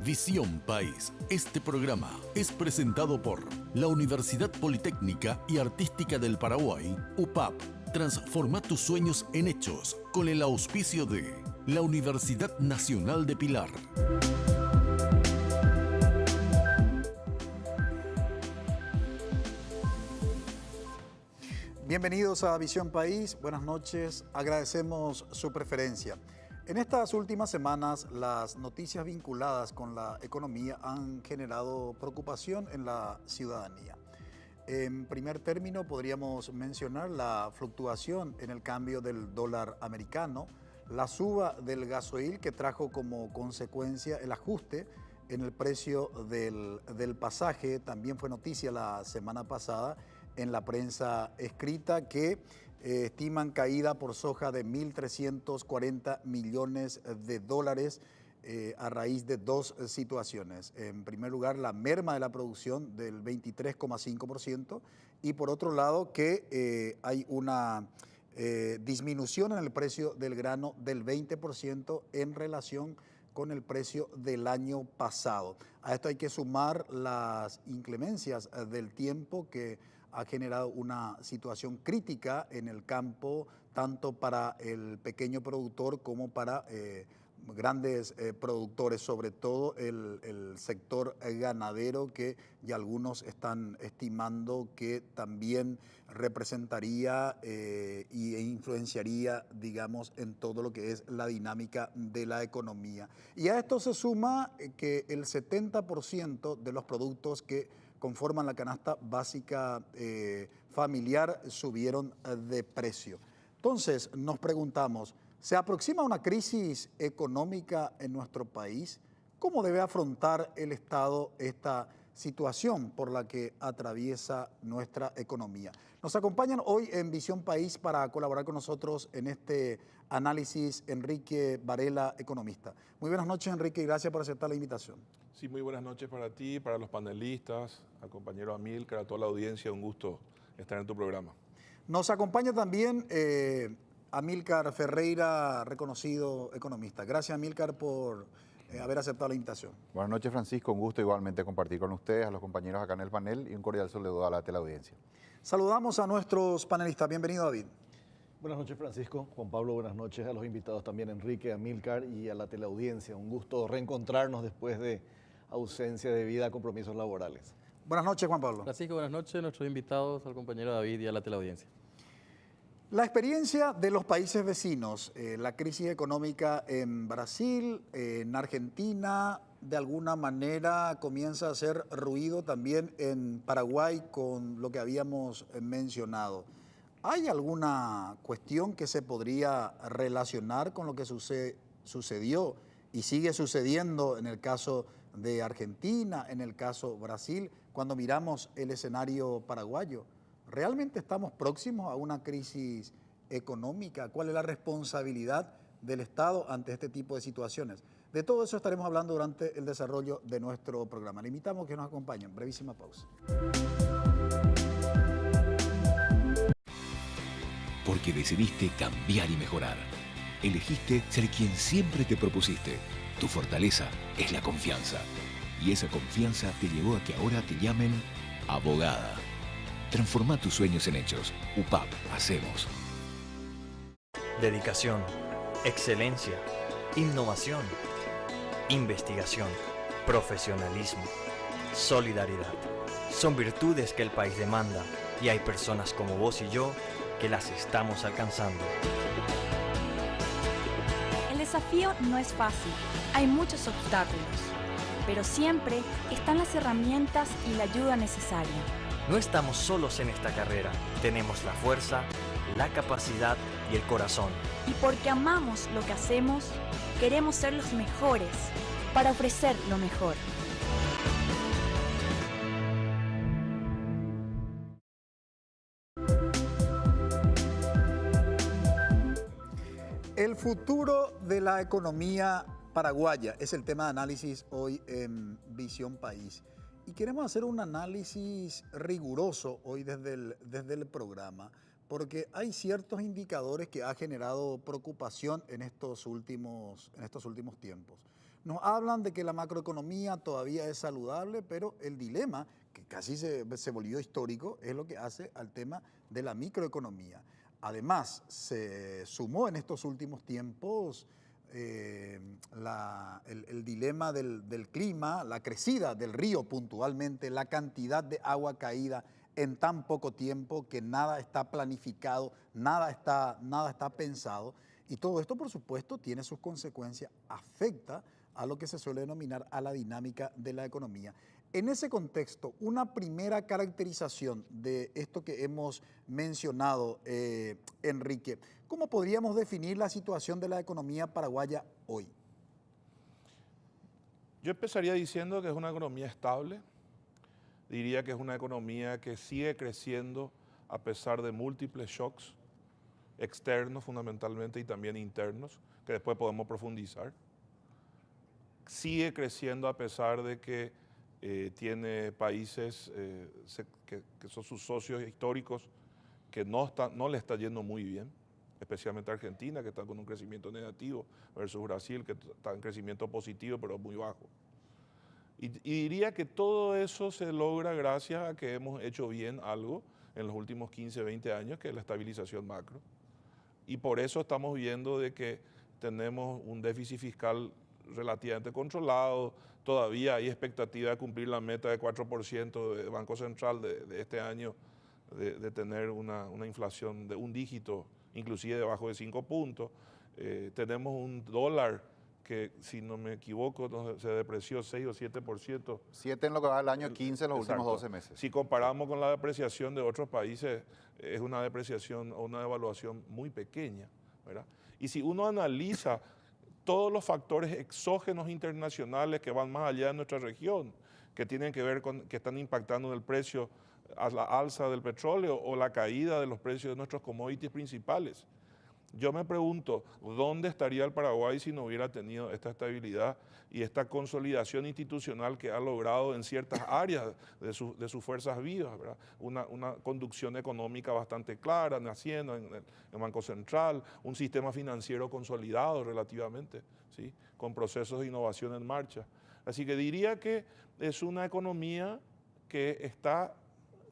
Visión País. Este programa es presentado por la Universidad Politécnica y Artística del Paraguay, UPAP. Transforma tus sueños en hechos con el auspicio de la Universidad Nacional de Pilar. Bienvenidos a Visión País, buenas noches, agradecemos su preferencia. En estas últimas semanas, las noticias vinculadas con la economía han generado preocupación en la ciudadanía. En primer término, podríamos mencionar la fluctuación en el cambio del dólar americano, la suba del gasoil que trajo como consecuencia el ajuste en el precio del pasaje. También fue noticia la semana pasada en la prensa escrita que estiman caída por soja de 1.340 millones de dólares a raíz de dos situaciones. En primer lugar, la merma de la producción del 23,5% y por otro lado que hay una disminución en el precio del grano del 20% en relación con el precio del año pasado. A esto hay que sumar las inclemencias del tiempo que ha generado una situación crítica en el campo, tanto para el pequeño productor como para grandes productores, sobre todo el sector ganadero, que ya algunos están estimando que también representaría e influenciaría, digamos, en todo lo que es la dinámica de la economía. Y a esto se suma que el 70% de los productos que conforman la canasta básica familiar subieron de precio. Entonces nos preguntamos, ¿se aproxima una crisis económica en nuestro país? ¿Cómo debe afrontar el Estado esta situación por la que atraviesa nuestra economía? Nos acompañan hoy en Visión País para colaborar con nosotros en este análisis Enrique Varela, economista. Muy buenas noches, Enrique, y gracias por aceptar la invitación. Sí, muy buenas noches para ti, para los panelistas, al compañero Amílcar, a toda la audiencia. Un gusto estar en tu programa. Nos acompaña también Amílcar Ferreira, reconocido economista. Gracias, Amílcar, por haber aceptado la invitación. Buenas noches, Francisco. Un gusto igualmente compartir con ustedes, a los compañeros acá en el panel, y un cordial saludo a la teleaudiencia. Saludamos a nuestros panelistas. Bienvenido, David. Buenas noches, Francisco. Juan Pablo, buenas noches a los invitados también, Enrique, Amílcar, y a la teleaudiencia. Un gusto reencontrarnos después de ausencia debido a compromisos laborales. Buenas noches, Juan Pablo. Francisco, buenas noches a nuestros invitados, al compañero David y a la teleaudiencia. La experiencia de los países vecinos, la crisis económica en Brasil, en Argentina, de alguna manera comienza a hacer ruido también en Paraguay con lo que habíamos mencionado. ¿Hay alguna cuestión que se podría relacionar con lo que sucedió y sigue sucediendo en el caso de Argentina, en el caso Brasil, cuando miramos el escenario paraguayo? ¿Realmente estamos próximos a una crisis económica? ¿Cuál es la responsabilidad del Estado ante este tipo de situaciones? De todo eso estaremos hablando durante el desarrollo de nuestro programa. Le invitamos a que nos acompañen. Brevísima pausa. Porque decidiste cambiar y mejorar. Elegiste ser quien siempre te propusiste. Tu fortaleza es la confianza. Y esa confianza te llevó a que ahora te llamen abogada. Transforma tus sueños en hechos. UPAP, hacemos. Dedicación, excelencia, innovación, investigación, profesionalismo, solidaridad. Son virtudes que el país demanda y hay personas como vos y yo que las estamos alcanzando. El desafío no es fácil, hay muchos obstáculos, pero siempre están las herramientas y la ayuda necesaria. No estamos solos en esta carrera, tenemos la fuerza, la capacidad y el corazón. Y porque amamos lo que hacemos, queremos ser los mejores para ofrecer lo mejor. El futuro de la economía paraguaya es el tema de análisis hoy en Visión País. Y queremos hacer un análisis riguroso hoy desde el programa, porque hay ciertos indicadores que ha generado preocupación en estos últimos tiempos. Nos hablan de que la macroeconomía todavía es saludable, pero el dilema, que casi se volvió histórico, es lo que hace al tema de la microeconomía. Además, se sumó en estos últimos tiempos el dilema del clima, la crecida del río puntualmente, la cantidad de agua caída en tan poco tiempo que nada está planificado, nada está pensado. Y todo esto, por supuesto, tiene sus consecuencias, afecta a lo que se suele denominar a la dinámica de la economía. En ese contexto, una primera caracterización de esto que hemos mencionado, Enrique, ¿cómo podríamos definir la situación de la economía paraguaya hoy? Yo empezaría diciendo que es una economía estable, diría que es una economía que sigue creciendo a pesar de múltiples shocks externos fundamentalmente y también internos, que después podemos profundizar. Sigue creciendo a pesar de que tiene países que son sus socios históricos que no le está yendo muy bien, especialmente Argentina, que está con un crecimiento negativo, versus Brasil, que está en crecimiento positivo, pero muy bajo. Y diría que todo eso se logra gracias a que hemos hecho bien algo en los últimos 15, 20 años, que es la estabilización macro. Y por eso estamos viendo de que tenemos un déficit fiscal relativamente controlado, todavía hay expectativa de cumplir la meta de 4% del Banco Central de este año, de tener una inflación de un dígito, inclusive debajo de 5 puntos. Tenemos un dólar que, si no me equivoco, se depreció 6 o 7%. 7 en lo que va del año, 15 en los últimos 12 meses. Si comparamos con la depreciación de otros países, es una depreciación o una devaluación muy pequeña, ¿verdad? Y si uno analiza todos los factores exógenos internacionales que van más allá de nuestra región, que tienen que ver con, que están impactando en el precio a la alza del petróleo o la caída de los precios de nuestros commodities principales. Yo me pregunto, ¿dónde estaría el Paraguay si no hubiera tenido esta estabilidad y esta consolidación institucional que ha logrado en ciertas áreas de sus fuerzas vivas, ¿verdad? Una conducción económica bastante clara, naciendo en el Banco Central, un sistema financiero consolidado relativamente, ¿sí? Con procesos de innovación en marcha. Así que diría que es una economía que está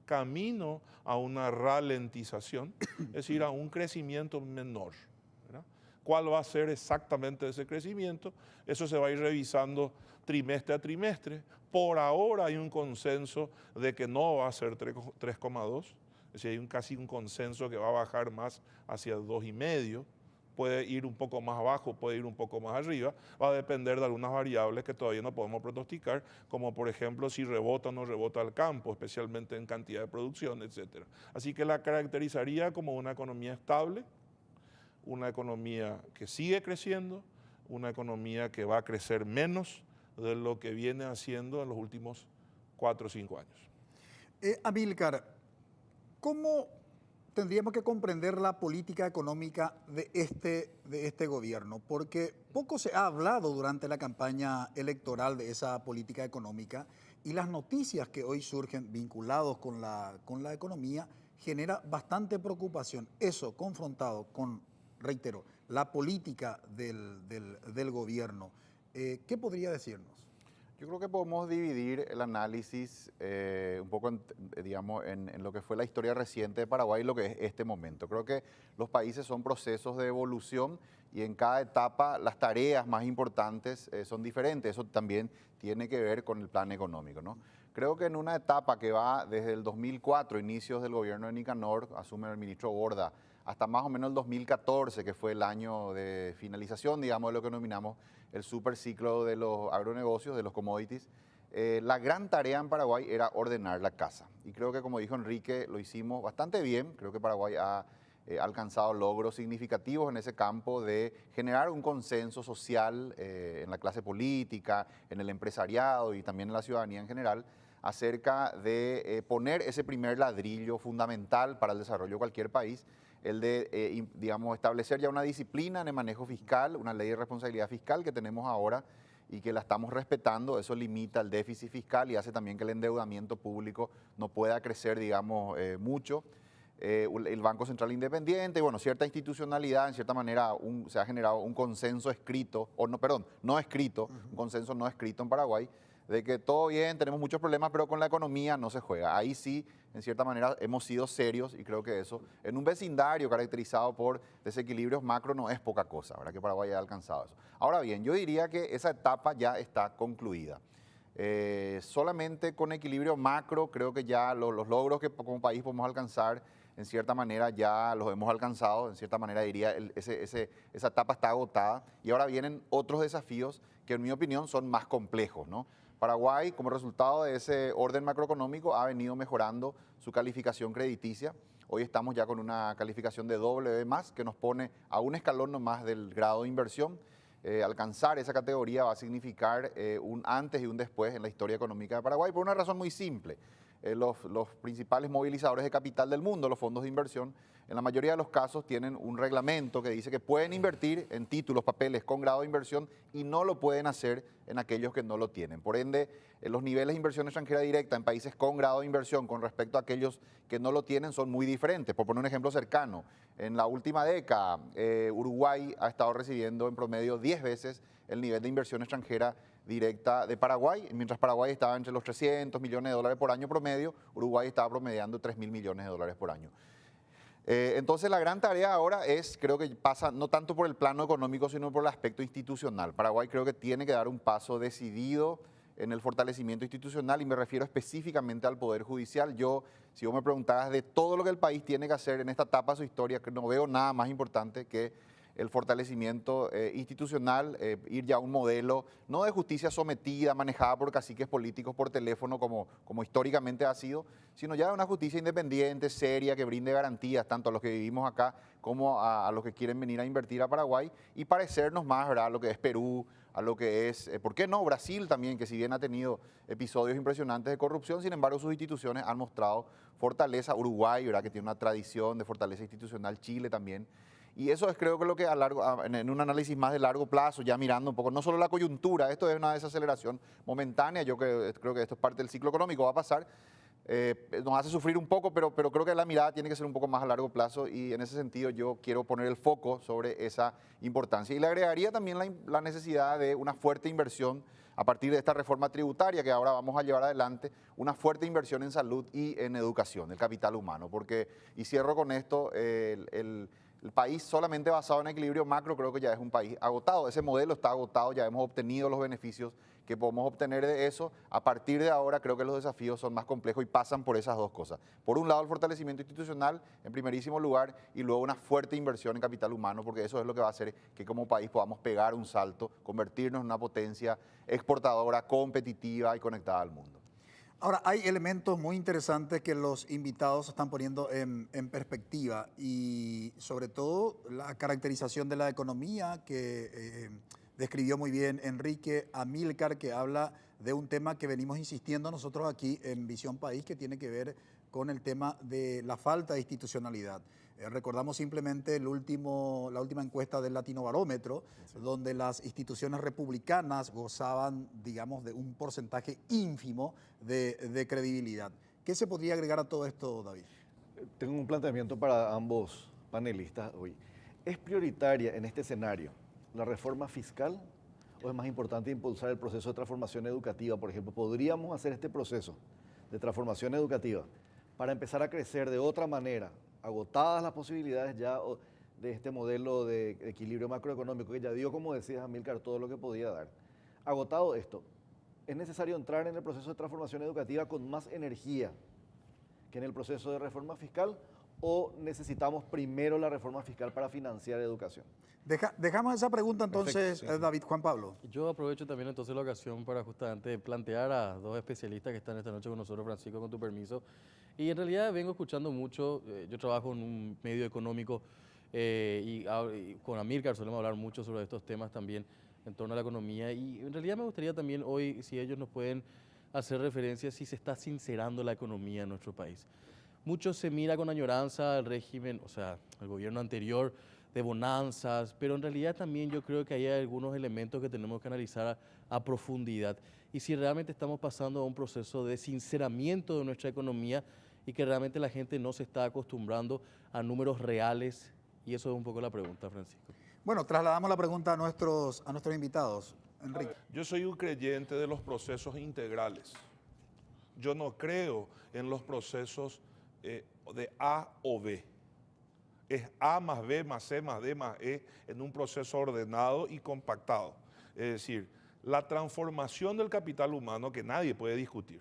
camino a una ralentización, es decir, a un crecimiento menor, ¿verdad? ¿Cuál va a ser exactamente ese crecimiento? Eso se va a ir revisando trimestre a trimestre. Por ahora hay un consenso de que no va a ser 3,2, es decir, hay casi un consenso que va a bajar más hacia 2,5. Puede ir un poco más abajo, puede ir un poco más arriba, va a depender de algunas variables que todavía no podemos pronosticar, como por ejemplo si rebota o no rebota el campo, especialmente en cantidad de producción, etc. Así que la caracterizaría como una economía estable, una economía que sigue creciendo, una economía que va a crecer menos de lo que viene haciendo en los últimos 4 o 5 años. Amílcar, ¿cómo tendríamos que comprender la política económica de este gobierno? Porque poco se ha hablado durante la campaña electoral de esa política económica y las noticias que hoy surgen vinculados con la economía genera bastante preocupación. Eso confrontado con, reitero, la política del gobierno. ¿Qué podría decirnos? Yo creo que podemos dividir el análisis un poco en lo que fue la historia reciente de Paraguay y lo que es este momento. Creo que los países son procesos de evolución y en cada etapa las tareas más importantes son diferentes. Eso también tiene que ver con el plan económico, ¿no? Creo que en una etapa que va desde el 2004, inicios del gobierno de Nicanor, asume el ministro Borda, hasta más o menos el 2014, que fue el año de finalización, digamos, de lo que denominamos el superciclo de los agronegocios, de los commodities. La gran tarea en Paraguay era ordenar la casa. Y creo que, como dijo Enrique, lo hicimos bastante bien. Creo que Paraguay ha alcanzado logros significativos en ese campo de generar un consenso social en la clase política, en el empresariado y también en la ciudadanía en general, acerca de poner ese primer ladrillo fundamental para el desarrollo de cualquier país, el de, establecer ya una disciplina en el manejo fiscal, una ley de responsabilidad fiscal que tenemos ahora y que la estamos respetando. Eso limita el déficit fiscal y hace también que el endeudamiento público no pueda crecer, mucho. el Banco Central Independiente, y bueno, cierta institucionalidad, en cierta manera se ha generado un consenso escrito, o no, perdón, no escrito, un consenso no escrito en Paraguay, de que todo bien, tenemos muchos problemas, pero con la economía no se juega. Ahí sí, en cierta manera, hemos sido serios y creo que eso, en un vecindario caracterizado por desequilibrios macro, no es poca cosa, ¿verdad? Que Paraguay haya alcanzado eso. Ahora bien, yo diría que esa etapa ya está concluida. Solamente con equilibrio macro, creo que ya los logros que como país podemos alcanzar, en cierta manera ya los hemos alcanzado, en cierta manera diría, esa etapa está agotada y ahora vienen otros desafíos que en mi opinión son más complejos, ¿no? Paraguay, como resultado de ese orden macroeconómico, ha venido mejorando su calificación crediticia. Hoy estamos ya con una calificación de B+, que nos pone a un escalón nomás del grado de inversión. Alcanzar esa categoría va a significar un antes y un después en la historia económica de Paraguay, por una razón muy simple. Los principales movilizadores de capital del mundo, los fondos de inversión, en la mayoría de los casos tienen un reglamento que dice que pueden invertir en títulos, papeles con grado de inversión y no lo pueden hacer en aquellos que no lo tienen. Por ende, los niveles de inversión extranjera directa en países con grado de inversión con respecto a aquellos que no lo tienen son muy diferentes. Por poner un ejemplo cercano, en la última década, Uruguay ha estado recibiendo en promedio 10 veces el nivel de inversión extranjera directa de Paraguay. Mientras Paraguay estaba entre los 300 millones de dólares por año promedio, Uruguay estaba promediando 3.000 millones de dólares por año. Entonces la gran tarea ahora creo que pasa no tanto por el plano económico, sino por el aspecto institucional. Paraguay creo que tiene que dar un paso decidido en el fortalecimiento institucional y me refiero específicamente al Poder Judicial. Si vos me preguntaras de todo lo que el país tiene que hacer en esta etapa de su historia, que no veo nada más importante que el fortalecimiento institucional, ir ya a un modelo no de justicia sometida, manejada por caciques políticos por teléfono como históricamente ha sido, sino ya de una justicia independiente, seria, que brinde garantías tanto a los que vivimos acá como a los que quieren venir a invertir a Paraguay y parecernos más, ¿verdad?, a lo que es Perú, a lo que es, ¿por qué no?, Brasil también, que si bien ha tenido episodios impresionantes de corrupción, sin embargo sus instituciones han mostrado fortaleza. Uruguay, ¿verdad?, que tiene una tradición de fortaleza institucional, Chile también. Y eso es creo que lo que en un análisis más de largo plazo, ya mirando un poco, no solo la coyuntura, esto es una desaceleración momentánea, yo creo que esto es parte del ciclo económico, va a pasar, nos hace sufrir un poco, pero creo que la mirada tiene que ser un poco más a largo plazo y en ese sentido yo quiero poner el foco sobre esa importancia. Y le agregaría también la necesidad de una fuerte inversión a partir de esta reforma tributaria que ahora vamos a llevar adelante, una fuerte inversión en salud y en educación, el capital humano, porque, y cierro con esto, el país solamente basado en equilibrio macro creo que ya es un país agotado. Ese modelo está agotado, ya hemos obtenido los beneficios que podemos obtener de eso. A partir de ahora creo que los desafíos son más complejos y pasan por esas dos cosas. Por un lado el fortalecimiento institucional en primerísimo lugar y luego una fuerte inversión en capital humano porque eso es lo que va a hacer que como país podamos pegar un salto, convertirnos en una potencia exportadora, competitiva y conectada al mundo. Ahora, hay elementos muy interesantes que los invitados están poniendo en perspectiva y sobre todo la caracterización de la economía que describió muy bien Enrique Amílcar, que habla de un tema que venimos insistiendo nosotros aquí en Visión País, que tiene que ver con el tema de la falta de institucionalidad. Recordamos simplemente la última encuesta del Latinobarómetro, donde las instituciones republicanas gozaban, digamos, de un porcentaje ínfimo de credibilidad. ¿Qué se podría agregar a todo esto, David? Tengo un planteamiento para ambos panelistas hoy. ¿Es prioritaria en este escenario la reforma fiscal o es más importante impulsar el proceso de transformación educativa? Por ejemplo, ¿podríamos hacer este proceso de transformación educativa para empezar a crecer de otra manera, agotadas las posibilidades ya de este modelo de equilibrio macroeconómico que ya dio, como decías, Amílcar, todo lo que podía dar? Agotado esto, ¿es necesario entrar en el proceso de transformación educativa con más energía que en el proceso de reforma fiscal o necesitamos primero la reforma fiscal para financiar educación? Dejamos esa pregunta entonces, Perfecto, sí. David. Juan Pablo. Yo aprovecho también entonces la ocasión para justamente plantear a dos especialistas que están esta noche con nosotros, Francisco, con tu permiso. Y en realidad vengo escuchando mucho, yo trabajo en un medio económico y con Amílcar solemos hablar mucho sobre estos temas también en torno a la economía y en realidad me gustaría también hoy, si ellos nos pueden hacer referencia, si se está sincerando la economía en nuestro país. Mucho se mira con añoranza al régimen, o sea, al gobierno anterior, de bonanzas, pero en realidad también yo creo que hay algunos elementos que tenemos que analizar a profundidad. Y si realmente estamos pasando a un proceso de sinceramiento de nuestra economía y que realmente la gente no se está acostumbrando a números reales, y eso es un poco la pregunta, Francisco. Bueno, trasladamos la pregunta a nuestros invitados. Enrique. Yo soy un creyente de los procesos integrales. Yo no creo en los procesos de A o B. Es A más B más C más D más E en un proceso ordenado y compactado. Es decir, la transformación del capital humano que nadie puede discutir.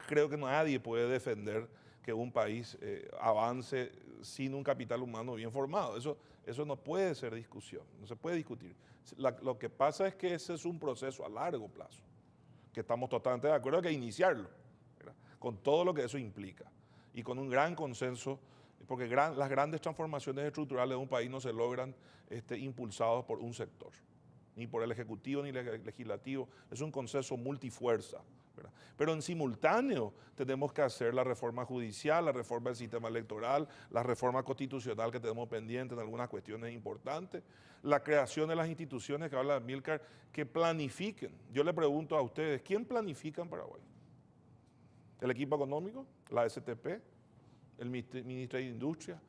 Creo que nadie puede defender que un país avance sin un capital humano bien formado. Eso no puede ser discusión, no se puede discutir. Lo que pasa es que ese es un proceso a largo plazo, que estamos totalmente de acuerdo que iniciarlo, ¿verdad? Con todo lo que eso implica y con un gran consenso, porque las grandes transformaciones estructurales de un país no se logran impulsados por un sector, ni por el Ejecutivo ni el Legislativo, es un consenso multifuerza, ¿verdad? Pero en simultáneo tenemos que hacer la reforma judicial, la reforma del sistema electoral, la reforma constitucional que tenemos pendiente en algunas cuestiones importantes, la creación de las instituciones que habla Amílcar, que planifiquen. Yo le pregunto a ustedes, ¿quién planifica en Paraguay? ¿El equipo económico? ¿La STP? ¿El Ministerio de Industria?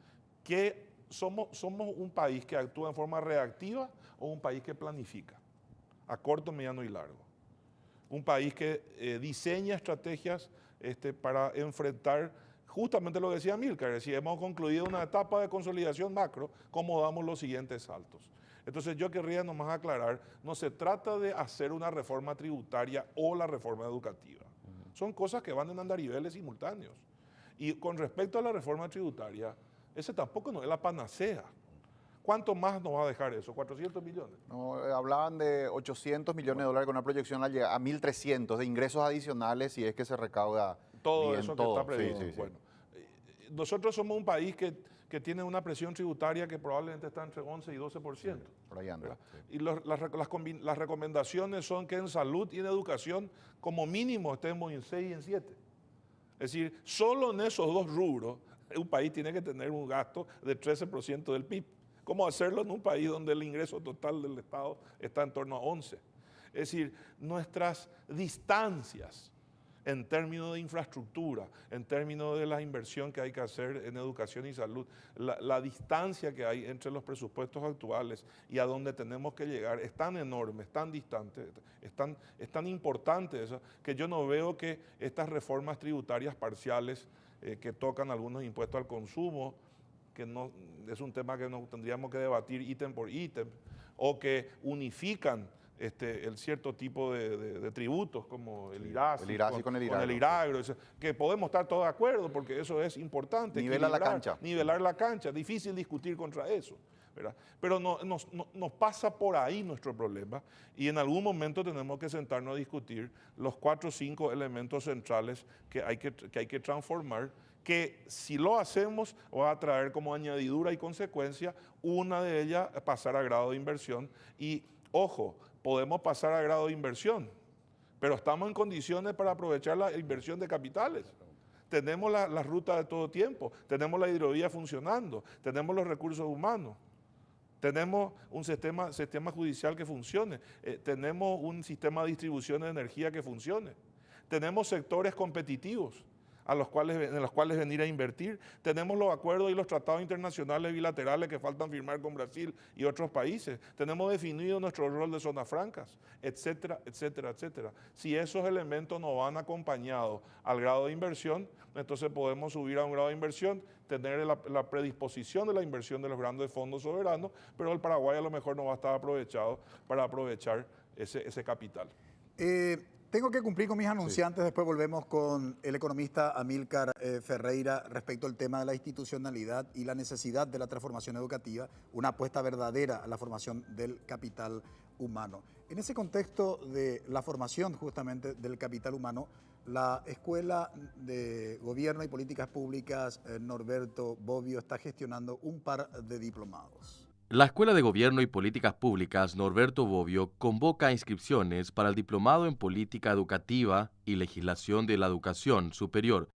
¿Qué somos un país que actúa en forma reactiva o un país que planifica a corto, mediano y largo? Un país que diseña estrategias para enfrentar justamente lo que decía Amílcar, si hemos concluido una etapa de consolidación macro, ¿cómo damos los siguientes saltos? Entonces yo querría nomás aclarar, no se trata de hacer una reforma tributaria o la reforma educativa. Son cosas que van en andariveles simultáneos. Y con respecto a la reforma tributaria, ese tampoco no es la panacea. ¿Cuánto más nos va a dejar eso? ¿400 millones? No, hablaban de 800 millones de dólares con una proyección a 1.300 de ingresos adicionales si es que se recauda todo bien eso todo. que está previsto. Sí. Bueno, nosotros somos un país que tiene una presión tributaria que probablemente está entre 11 y 12%. Por ahí anda. Sí. Y las recomendaciones son que en salud y en educación como mínimo estemos en 6 y en 7. Es decir, solo en esos dos rubros un país tiene que tener un gasto de 13% del PIB. ¿Cómo hacerlo en un país donde el ingreso total del Estado está en torno a 11? Es decir, nuestras distancias en términos de infraestructura, en términos de la inversión que hay que hacer en educación y salud, la distancia que hay entre los presupuestos actuales y a donde tenemos que llegar es tan enorme, es tan distante, es tan importante eso, que yo no veo que estas reformas tributarias parciales que tocan algunos impuestos al consumo, que no es un tema que nos tendríamos que debatir ítem por ítem, o que unifican el cierto tipo de tributos como el IRASI, con el IRAGRO, que podemos estar todos de acuerdo porque eso es importante. Nivelar la cancha. Nivelar la cancha, difícil discutir contra eso, ¿verdad? Pero nos pasa por ahí nuestro problema y en algún momento tenemos que sentarnos a discutir los 4 o 5 elementos centrales que hay que transformar, que si lo hacemos va a traer como añadidura y consecuencia una de ellas pasar a grado de inversión y, ojo, podemos pasar a grado de inversión, pero estamos en condiciones para aprovechar la inversión de capitales. Tenemos la ruta de todo tiempo, tenemos la hidrovía funcionando, tenemos los recursos humanos, tenemos un sistema judicial que funcione, tenemos un sistema de distribución de energía que funcione, tenemos sectores competitivos en los cuales venir a invertir. Tenemos los acuerdos y los tratados internacionales bilaterales que faltan firmar con Brasil y otros países. Tenemos definido nuestro rol de zonas francas, etcétera, etcétera, etcétera. Si esos elementos no van acompañados al grado de inversión, entonces podemos subir a un grado de inversión, tener la predisposición de la inversión de los grandes fondos soberanos, pero el Paraguay a lo mejor no va a estar aprovechado para aprovechar ese capital. Tengo que cumplir con mis anunciantes, después volvemos con el economista Amílcar Ferreira respecto al tema de la institucionalidad y la necesidad de la transformación educativa, una apuesta verdadera a la formación del capital humano. En ese contexto de la formación justamente del capital humano, la Escuela de Gobierno y Políticas Públicas Norberto Bobbio está gestionando un par de diplomados. La Escuela de Gobierno y Políticas Públicas Norberto Bobbio convoca inscripciones para el Diplomado en Política Educativa y Legislación de la Educación Superior,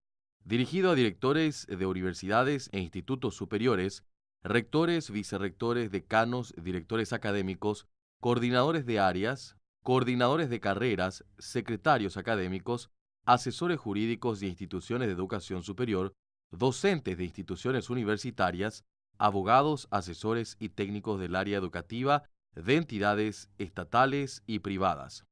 dirigido a directores de universidades e institutos superiores, rectores, vicerrectores, decanos, directores académicos, coordinadores de áreas, coordinadores de carreras, secretarios académicos, asesores jurídicos de instituciones de educación superior, docentes de instituciones universitarias, abogados, asesores y técnicos del área educativa de entidades estatales y privadas.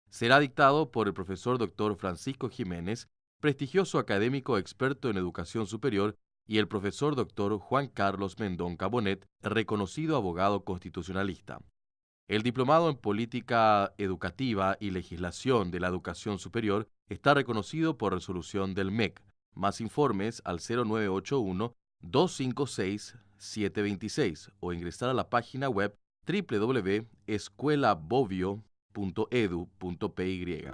Será dictado por el profesor Dr. Francisco Jiménez, prestigioso académico experto en educación superior, y el profesor Dr. Juan Carlos Mendón Cabonet, reconocido abogado constitucionalista. El diplomado en Política Educativa y Legislación de la Educación Superior está reconocido por resolución del MEC. Más informes al 0981-256-726 o ingresar a la página web www.escuelabovio.edu.py.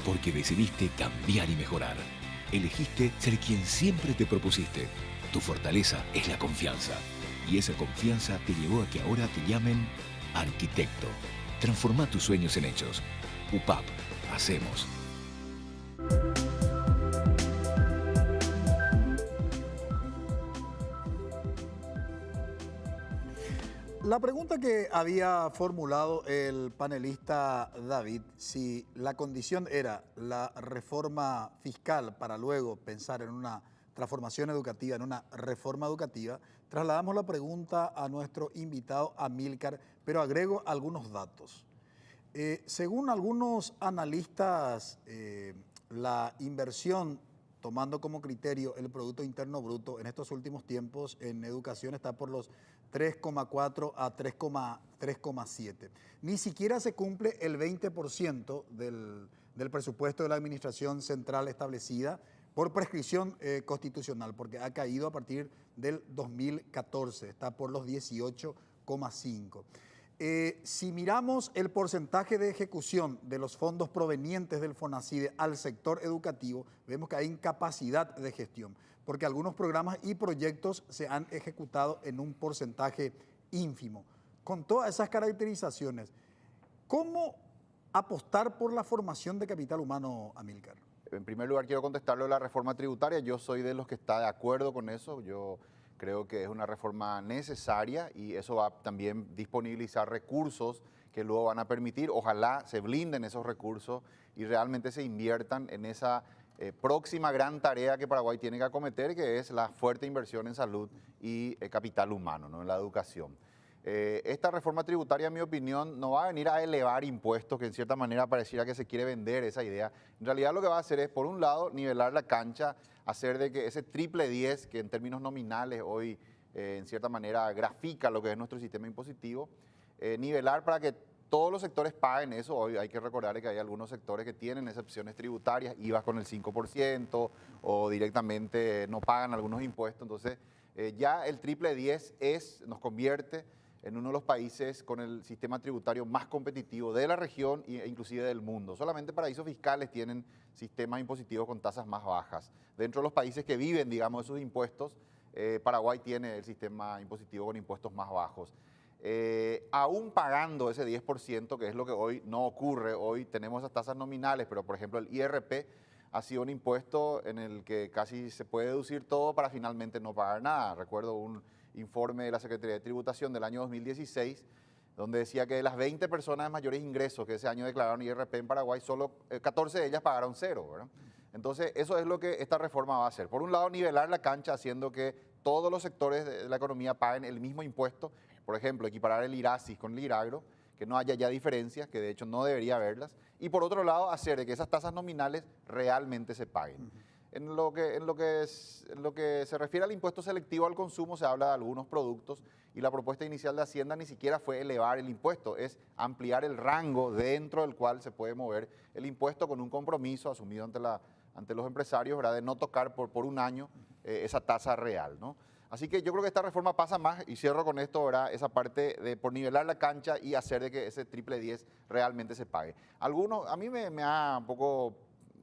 Porque decidiste cambiar y mejorar. Elegiste ser quien siempre te propusiste. Tu fortaleza es la confianza. Y esa confianza te llevó a que ahora te llamen arquitecto. Transforma tus sueños en hechos. UPAP. Hacemos. La pregunta que había formulado el panelista David, si la condición era la reforma fiscal para luego pensar en una transformación educativa, en una reforma educativa, trasladamos la pregunta a nuestro invitado Amílcar, pero agrego algunos datos. Según algunos analistas, la inversión, tomando como criterio el Producto Interno Bruto, en estos últimos tiempos en educación está por los 3,4 a 3,7. Ni siquiera se cumple el 20% del presupuesto de la Administración Central establecida por prescripción constitucional, porque ha caído a partir del 2014, está por los 18,5. Si miramos el porcentaje de ejecución de los fondos provenientes del FONACIDE al sector educativo, vemos que hay incapacidad de gestión, porque algunos programas y proyectos se han ejecutado en un porcentaje ínfimo. Con todas esas caracterizaciones, ¿cómo apostar por la formación de capital humano, Amílcar? En primer lugar, quiero contestarlo de la reforma tributaria. Yo soy de los que está de acuerdo con eso. Yo creo que es una reforma necesaria y eso va también a disponibilizar recursos que luego van a permitir, ojalá se blinden esos recursos y realmente se inviertan en esa próxima gran tarea que Paraguay tiene que acometer, que es la fuerte inversión en salud y capital humano, ¿no? En la educación. Esta reforma tributaria, en mi opinión, no va a venir a elevar impuestos, que en cierta manera pareciera que se quiere vender esa idea. En realidad lo que va a hacer es, por un lado, nivelar la cancha, hacer de que ese triple 10, que en términos nominales hoy, en cierta manera, grafica lo que es nuestro sistema impositivo, nivelar para que todos los sectores paguen eso. Hoy hay que recordar que hay algunos sectores que tienen excepciones tributarias, IVA con el 5% o directamente no pagan algunos impuestos. Entonces, ya el triple 10 nos convierte en uno de los países con el sistema tributario más competitivo de la región e inclusive del mundo. Solamente paraísos fiscales tienen sistemas impositivos con tasas más bajas. Dentro de los países que viven, digamos, esos impuestos, Paraguay tiene el sistema impositivo con impuestos más bajos. Aún pagando ese 10%, que es lo que hoy no ocurre, hoy tenemos esas tasas nominales, pero por ejemplo el IRP ha sido un impuesto en el que casi se puede deducir todo para finalmente no pagar nada. Recuerdo un informe de la Secretaría de Tributación del año 2016, donde decía que de las 20 personas de mayores ingresos que ese año declararon IRP en Paraguay, solo 14 de ellas pagaron cero, ¿verdad? Entonces, eso es lo que esta reforma va a hacer. Por un lado, nivelar la cancha haciendo que todos los sectores de la economía paguen el mismo impuesto. Por ejemplo, equiparar el IRASIS con el IRAGRO, que no haya ya diferencias, que de hecho no debería haberlas. Y por otro lado, hacer de que esas tasas nominales realmente se paguen. En lo que se refiere al impuesto selectivo al consumo, se habla de algunos productos y la propuesta inicial de Hacienda ni siquiera fue elevar el impuesto, es ampliar el rango dentro del cual se puede mover el impuesto con un compromiso asumido ante los empresarios, ¿verdad?, de no tocar por un año esa tasa real, ¿no? Así que yo creo que esta reforma pasa más, y cierro con esto, ¿verdad?, esa parte de por nivelar la cancha y hacer de que ese triple 10 realmente se pague. A mí me ha un poco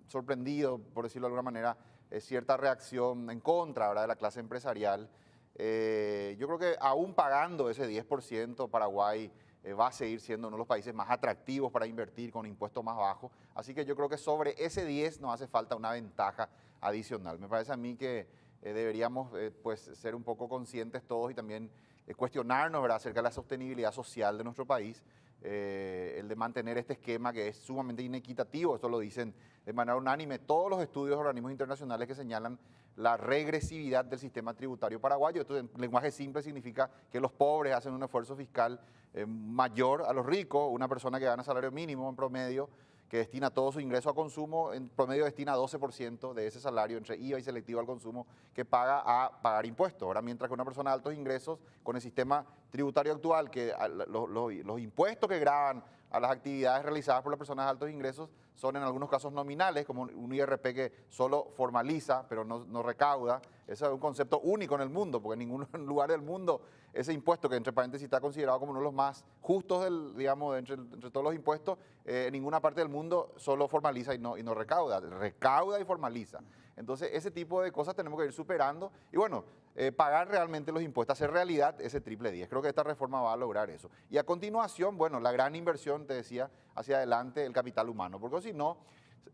sorprendido, por decirlo de alguna manera, cierta reacción en contra, ¿verdad?, de la clase empresarial. Yo creo que aún pagando ese 10%, Paraguay va a seguir siendo uno de los países más atractivos para invertir con impuestos más bajos. Así que yo creo que sobre ese 10 nos hace falta una ventaja adicional. Me parece a mí que deberíamos pues, ser un poco conscientes todos y también cuestionarnos, ¿verdad?, acerca de la sostenibilidad social de nuestro país. el de mantener este esquema que es sumamente inequitativo. Esto lo dicen de manera unánime todos los estudios de organismos internacionales que señalan la regresividad del sistema tributario paraguayo. Esto en lenguaje simple significa que los pobres hacen un esfuerzo fiscal mayor a los ricos. Una persona que gana salario mínimo en promedio, que destina todo su ingreso a consumo, en promedio destina 12% de ese salario entre IVA y selectivo al consumo que paga a pagar impuestos. Ahora, mientras que una persona de altos ingresos, con el sistema tributario actual, que los impuestos que gravan a las actividades realizadas por las personas de altos ingresos son en algunos casos nominales, como un IRP que solo formaliza, pero no recauda. Ese es un concepto único en el mundo, porque en ningún lugar del mundo ese impuesto, que entre paréntesis está considerado como uno de los más justos, entre todos los impuestos, en ninguna parte del mundo solo formaliza y no recauda. Recauda y formaliza. Entonces, ese tipo de cosas tenemos que ir superando y bueno, pagar realmente los impuestos, hacer realidad ese triple 10. Creo que esta reforma va a lograr eso. Y a continuación, bueno, la gran inversión, te decía, hacia adelante el capital humano, porque si no,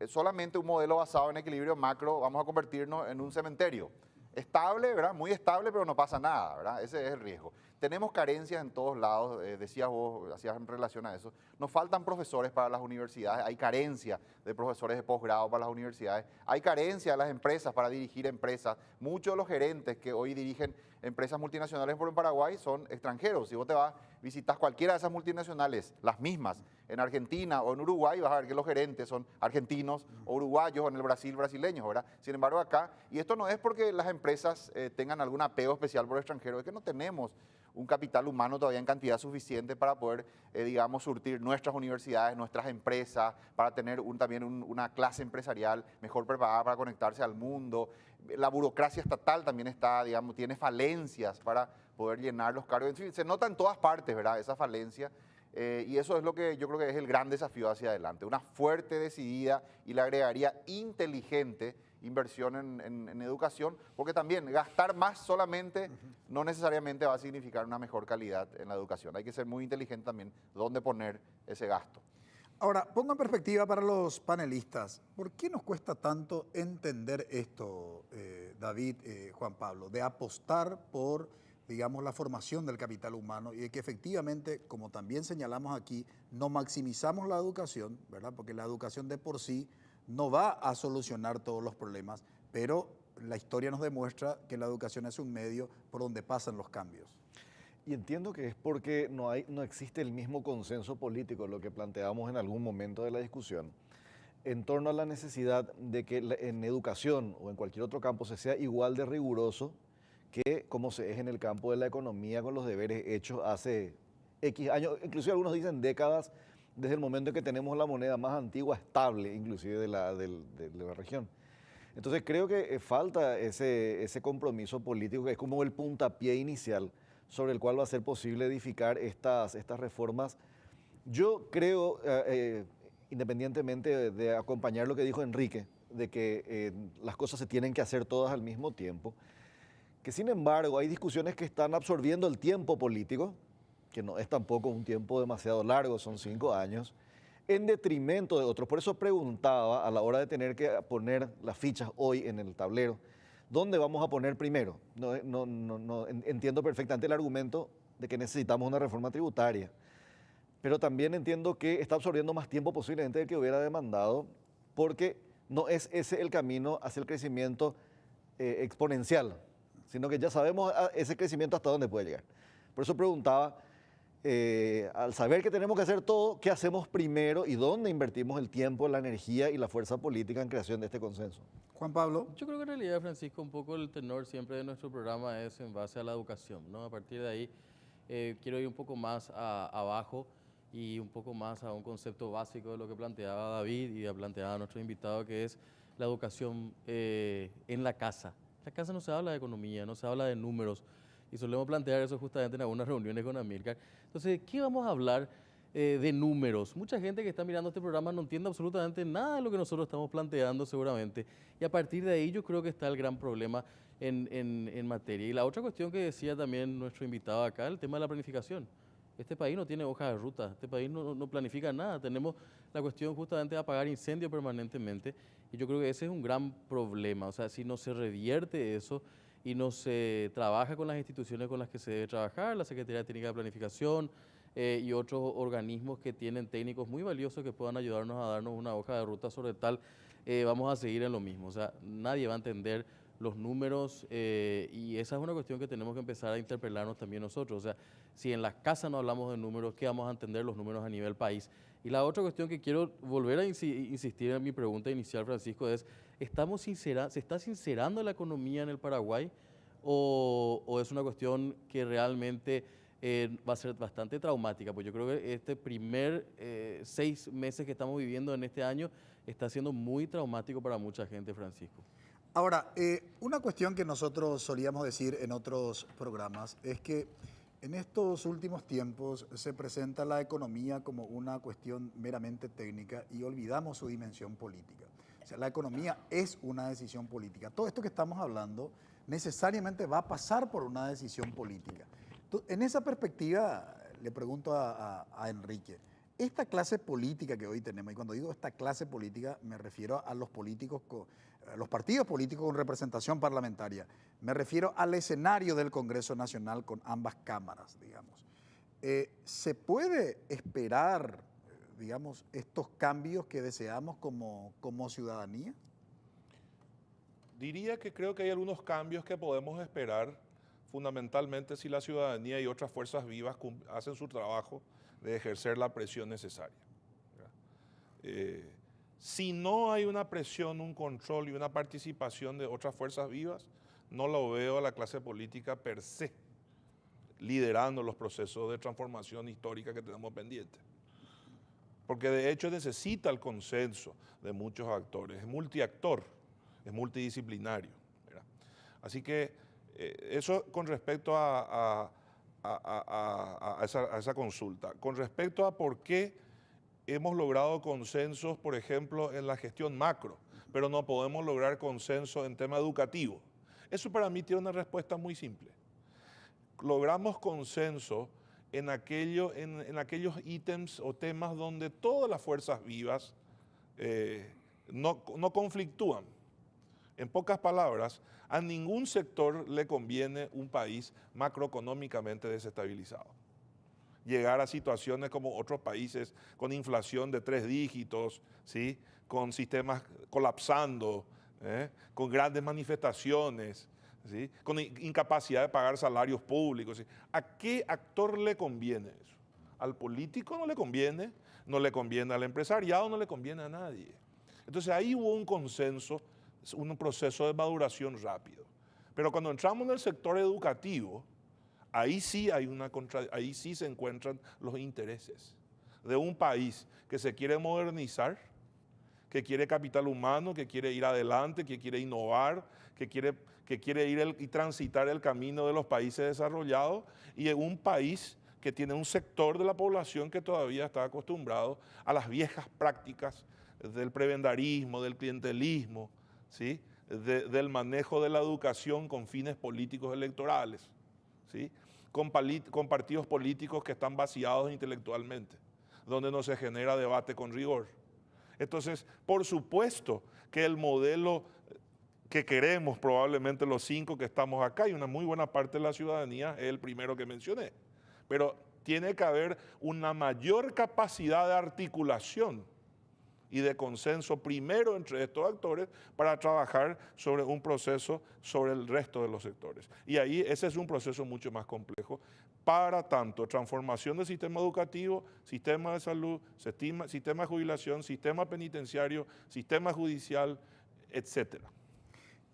solamente un modelo basado en equilibrio macro, vamos a convertirnos en un cementerio. Estable, ¿verdad? Muy estable, pero no pasa nada, ¿verdad? Ese es el riesgo. Tenemos carencias en todos lados, decías vos, hacías en relación a eso. Nos faltan profesores para las universidades, hay carencia de profesores de posgrado para las universidades, hay carencia de las empresas para dirigir empresas. Muchos de los gerentes que hoy dirigen empresas multinacionales en Paraguay son extranjeros. Si vos te vas, visitas cualquiera de esas multinacionales, las mismas, en Argentina o en Uruguay, vas a ver que los gerentes son argentinos o uruguayos, o en el Brasil, brasileños, ¿verdad? Sin embargo, acá, y esto no es porque las empresas tengan algún apego especial por el extranjero, es que no tenemos un capital humano todavía en cantidad suficiente para poder, digamos, surtir nuestras universidades, nuestras empresas, para tener también una clase empresarial mejor preparada para conectarse al mundo. La burocracia estatal también está, digamos, tiene falencias para poder llenar los cargos. En fin, se nota en todas partes, ¿verdad?, esa falencia. Y eso es lo que yo creo que es el gran desafío hacia adelante. Una fuerte, decidida y le agregaría inteligente inversión en educación, porque también gastar más solamente no necesariamente va a significar una mejor calidad en la educación. Hay que ser muy inteligente también dónde poner ese gasto. Ahora, pongo en perspectiva para los panelistas, ¿por qué nos cuesta tanto entender esto, David, Juan Pablo, de apostar por, digamos, la formación del capital humano y de que efectivamente, como también señalamos aquí, no maximizamos la educación, ¿verdad? Porque la educación de por sí no va a solucionar todos los problemas, pero la historia nos demuestra que la educación es un medio por donde pasan los cambios. Y entiendo que es porque no existe el mismo consenso político, lo que planteamos en algún momento de la discusión, en torno a la necesidad de que en educación o en cualquier otro campo se sea igual de riguroso que como se es en el campo de la economía con los deberes hechos hace X años, inclusive algunos dicen décadas, desde el momento en que tenemos la moneda más antigua estable, inclusive de la región. Entonces creo que falta ese compromiso político que es como el puntapié inicial sobre el cual va a ser posible edificar estas reformas. Yo creo, independientemente de acompañar lo que dijo Enrique, de que las cosas se tienen que hacer todas al mismo tiempo, que sin embargo hay discusiones que están absorbiendo el tiempo político, que no es tampoco un tiempo demasiado largo, son 5 años, en detrimento de otros. Por eso preguntaba a la hora de tener que poner las fichas hoy en el tablero, ¿dónde vamos a poner primero? Entiendo perfectamente el argumento de que necesitamos una reforma tributaria, pero también entiendo que está absorbiendo más tiempo posiblemente del que hubiera demandado, porque no es ese el camino hacia el crecimiento exponencial, sino que ya sabemos ese crecimiento hasta dónde puede llegar. Por eso preguntaba, al saber que tenemos que hacer todo, ¿qué hacemos primero y dónde invertimos el tiempo, la energía y la fuerza política en creación de este consenso? Juan Pablo. Yo creo que en realidad, Francisco, un poco el tenor siempre de nuestro programa es en base a la educación, ¿no? A partir de ahí quiero ir un poco más abajo y un poco más a un concepto básico de lo que planteaba David y planteaba nuestro invitado, que es la educación en la casa. En la casa no se habla de economía, no se habla de números, y solemos plantear eso justamente en algunas reuniones con Amílcar. Entonces, ¿qué vamos a hablar de números? Mucha gente que está mirando este programa no entiende absolutamente nada de lo que nosotros estamos planteando seguramente. Y a partir de ahí yo creo que está el gran problema en materia. Y la otra cuestión que decía también nuestro invitado acá, el tema de la planificación. Este país no tiene hoja de ruta, este país no planifica nada. Tenemos la cuestión justamente de apagar incendios permanentemente. Y yo creo que ese es un gran problema. O sea, si no se revierte eso y no se trabaja con las instituciones con las que se debe trabajar, la Secretaría Técnica de Planificación, y otros organismos que tienen técnicos muy valiosos que puedan ayudarnos a darnos una hoja de ruta sobre tal, vamos a seguir en lo mismo. O sea, nadie va a entender los números y esa es una cuestión que tenemos que empezar a interpelarnos también nosotros. O sea, si en las casas no hablamos de números, ¿qué vamos a entender los números a nivel país? Y la otra cuestión que quiero volver a insistir en mi pregunta inicial, Francisco, es, ¿se está sincerando la economía en el Paraguay o es una cuestión que realmente va a ser bastante traumática? Pues yo creo que este primer 6 meses que estamos viviendo en este año está siendo muy traumático para mucha gente, Francisco. Ahora, una cuestión que nosotros solíamos decir en otros programas es que en estos últimos tiempos se presenta la economía como una cuestión meramente técnica y olvidamos su dimensión política. O sea, la economía es una decisión política. Todo esto que estamos hablando necesariamente va a pasar por una decisión política. Entonces, en esa perspectiva, le pregunto a Enrique, esta clase política que hoy tenemos, y cuando digo esta clase política me refiero a los políticos, a los partidos políticos con representación parlamentaria, me refiero al escenario del Congreso Nacional con ambas cámaras, digamos. ¿Se puede esperar, digamos, estos cambios que deseamos como ciudadanía? Diría que creo que hay algunos cambios que podemos esperar, fundamentalmente si la ciudadanía y otras fuerzas vivas hacen su trabajo de ejercer la presión necesaria. Si no hay una presión, un control y una participación de otras fuerzas vivas, no lo veo a la clase política per se liderando los procesos de transformación histórica que tenemos pendientes. Porque de hecho necesita el consenso de muchos actores, es multiactor, es multidisciplinario, ¿verdad? Así que eso con respecto a esa consulta. Con respecto a por qué hemos logrado consensos, por ejemplo, en la gestión macro, pero no podemos lograr consenso en tema educativo. Eso para mí tiene una respuesta muy simple. Logramos consenso en aquellos ítems o temas donde todas las fuerzas vivas no conflictúan. En pocas palabras, a ningún sector le conviene un país macroeconómicamente desestabilizado. Llegar a situaciones como otros países con inflación de 3 dígitos, ¿sí? Con sistemas colapsando, con grandes manifestaciones, ¿sí? Con incapacidad de pagar salarios públicos, ¿sí? ¿A qué actor le conviene eso? Al político no le conviene al empresariado, no le conviene a nadie. Entonces ahí hubo un consenso, un proceso de maduración rápido. Pero cuando entramos en el sector educativo, ahí sí se encuentran los intereses de un país que se quiere modernizar, que quiere capital humano, que quiere ir adelante, que quiere innovar, que quiere ir y transitar el camino de los países desarrollados, y en un país que tiene un sector de la población que todavía está acostumbrado a las viejas prácticas del prebendarismo, del clientelismo, ¿sí? Del manejo de la educación con fines políticos electorales, ¿sí? Con partidos políticos que están vaciados intelectualmente, donde no se genera debate con rigor. Entonces, por supuesto que el modelo que queremos, probablemente los 5 que estamos acá, y una muy buena parte de la ciudadanía, es el primero que mencioné, pero tiene que haber una mayor capacidad de articulación y de consenso primero entre estos actores para trabajar sobre un proceso sobre el resto de los sectores. Y ahí ese es un proceso mucho más complejo para tanto transformación del sistema educativo, sistema de salud, sistema de jubilación, sistema penitenciario, sistema judicial, etcétera.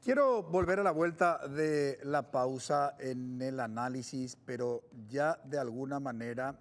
Quiero volver a la vuelta de la pausa en el análisis, pero ya de alguna manera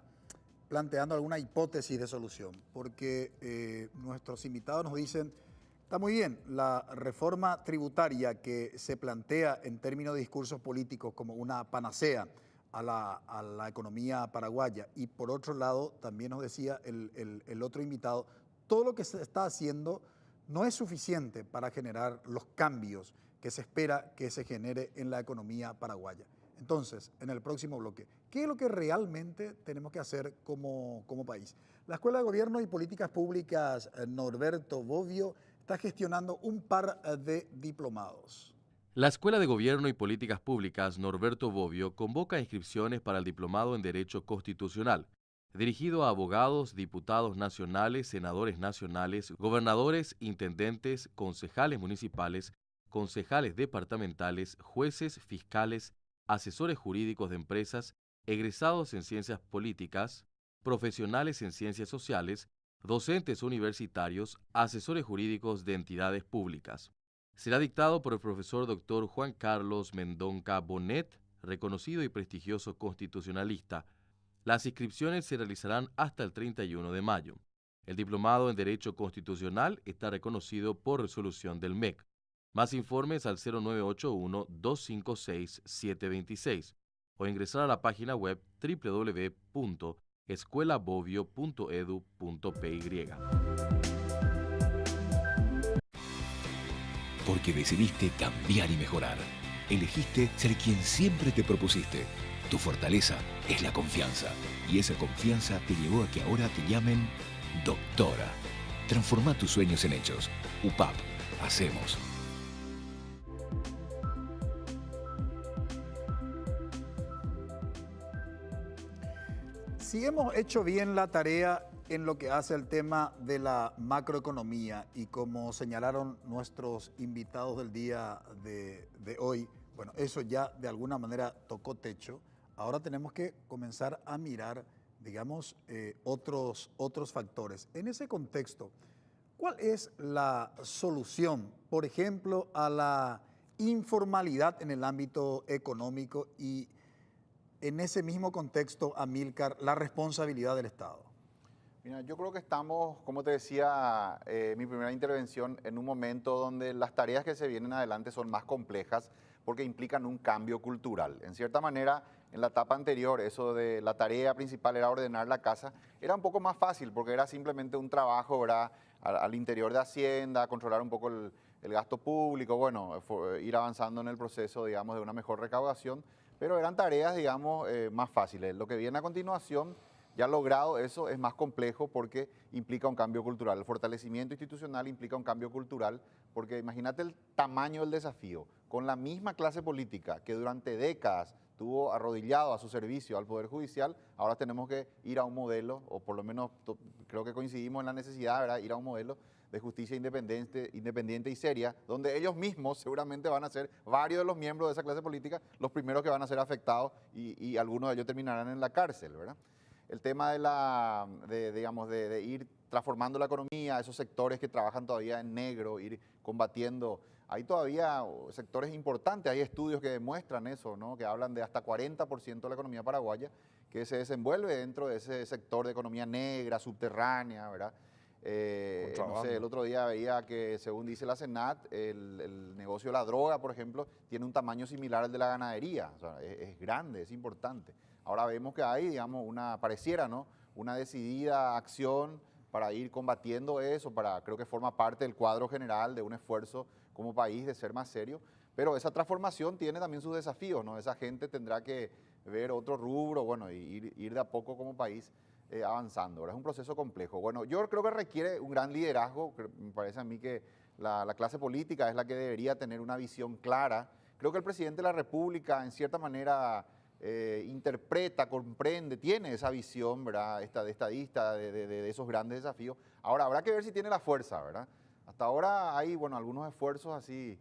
planteando alguna hipótesis de solución, porque nuestros invitados nos dicen, está muy bien, la reforma tributaria que se plantea en términos de discursos políticos como una panacea a la economía paraguaya, y por otro lado, también nos decía el otro invitado, todo lo que se está haciendo no es suficiente para generar los cambios que se espera que se genere en la economía paraguaya. Entonces, en el próximo bloque, ¿qué es lo que realmente tenemos que hacer como país? La Escuela de Gobierno y Políticas Públicas Norberto Bobbio está gestionando un par de diplomados. La Escuela de Gobierno y Políticas Públicas Norberto Bobbio convoca inscripciones para el diplomado en Derecho Constitucional. dirigido a abogados, diputados nacionales, senadores nacionales, gobernadores, intendentes, concejales municipales, concejales departamentales, jueces, fiscales, asesores jurídicos de empresas, egresados en ciencias políticas, profesionales en ciencias sociales, docentes universitarios, asesores jurídicos de entidades públicas. Será dictado por el profesor Dr. Juan Carlos Mendonca Bonet, reconocido y prestigioso constitucionalista. Las inscripciones se realizarán hasta el 31 de mayo. El diplomado en Derecho Constitucional está reconocido por resolución del MEC. Más informes al 0981-256-726 o ingresar a la página web www.escuelabovio.edu.py. Porque decidiste cambiar y mejorar. Elegiste ser quien siempre te propusiste. Tu fortaleza es la confianza. Y esa confianza te llevó a que ahora te llamen doctora. Transforma tus sueños en hechos. UPAP. Hacemos. Si hemos hecho bien la tarea en lo que hace al tema de la macroeconomía y como señalaron nuestros invitados del día de hoy, bueno, eso ya de alguna manera tocó techo. Ahora tenemos que comenzar a mirar, digamos, otros factores. En ese contexto, ¿cuál es la solución, por ejemplo, a la informalidad en el ámbito económico y en ese mismo contexto, Amílcar, la responsabilidad del Estado? Mira, yo creo que estamos, como te decía, mi primera intervención, en un momento donde las tareas que se vienen adelante son más complejas porque implican un cambio cultural. En cierta manera, en la etapa anterior, eso de la tarea principal era ordenar la casa, era un poco más fácil porque era simplemente un trabajo, ¿verdad?, al interior de Hacienda, controlar un poco el gasto público, bueno, ir avanzando en el proceso, digamos, de una mejor recaudación, pero eran tareas, digamos, más fáciles. Lo que viene a continuación, ya logrado eso, es más complejo porque implica un cambio cultural. El fortalecimiento institucional implica un cambio cultural porque imagínate el tamaño del desafío. Con la misma clase política que durante décadas tuvo arrodillado a su servicio al Poder Judicial, ahora tenemos que ir a un modelo, o por lo menos creo que coincidimos en la necesidad, ¿verdad?, ir a un modelo de justicia independiente y seria, donde ellos mismos seguramente van a ser, varios de los miembros de esa clase política, los primeros que van a ser afectados y algunos de ellos terminarán en la cárcel, ¿verdad? El tema de ir transformando la economía, esos sectores que trabajan todavía en negro, ir combatiendo. Hay todavía sectores importantes, hay estudios que demuestran eso, ¿no?, que hablan de hasta 40% de la economía paraguaya que se desenvuelve dentro de ese sector de economía negra, subterránea, ¿verdad? No sé, el otro día veía que, según dice la Senat, el negocio de la droga, por ejemplo, tiene un tamaño similar al de la ganadería. O sea, es grande, es importante. Ahora vemos que hay, digamos, pareciera, ¿no?, una decidida acción para ir combatiendo eso, creo que forma parte del cuadro general de un esfuerzo como país de ser más serio. Pero esa transformación tiene también sus desafíos, ¿no? Esa gente tendrá que ver otro rubro, bueno, y ir de a poco como país avanzando. Ahora es un proceso complejo. Bueno, yo creo que requiere un gran liderazgo. Me parece a mí que la clase política es la que debería tener una visión clara. Creo que el presidente de la República, en cierta manera, interpreta, comprende, tiene esa visión, ¿verdad?, de estadista, de esos grandes desafíos. Ahora, habrá que ver si tiene la fuerza, ¿verdad? Hasta ahora hay, bueno, algunos esfuerzos así,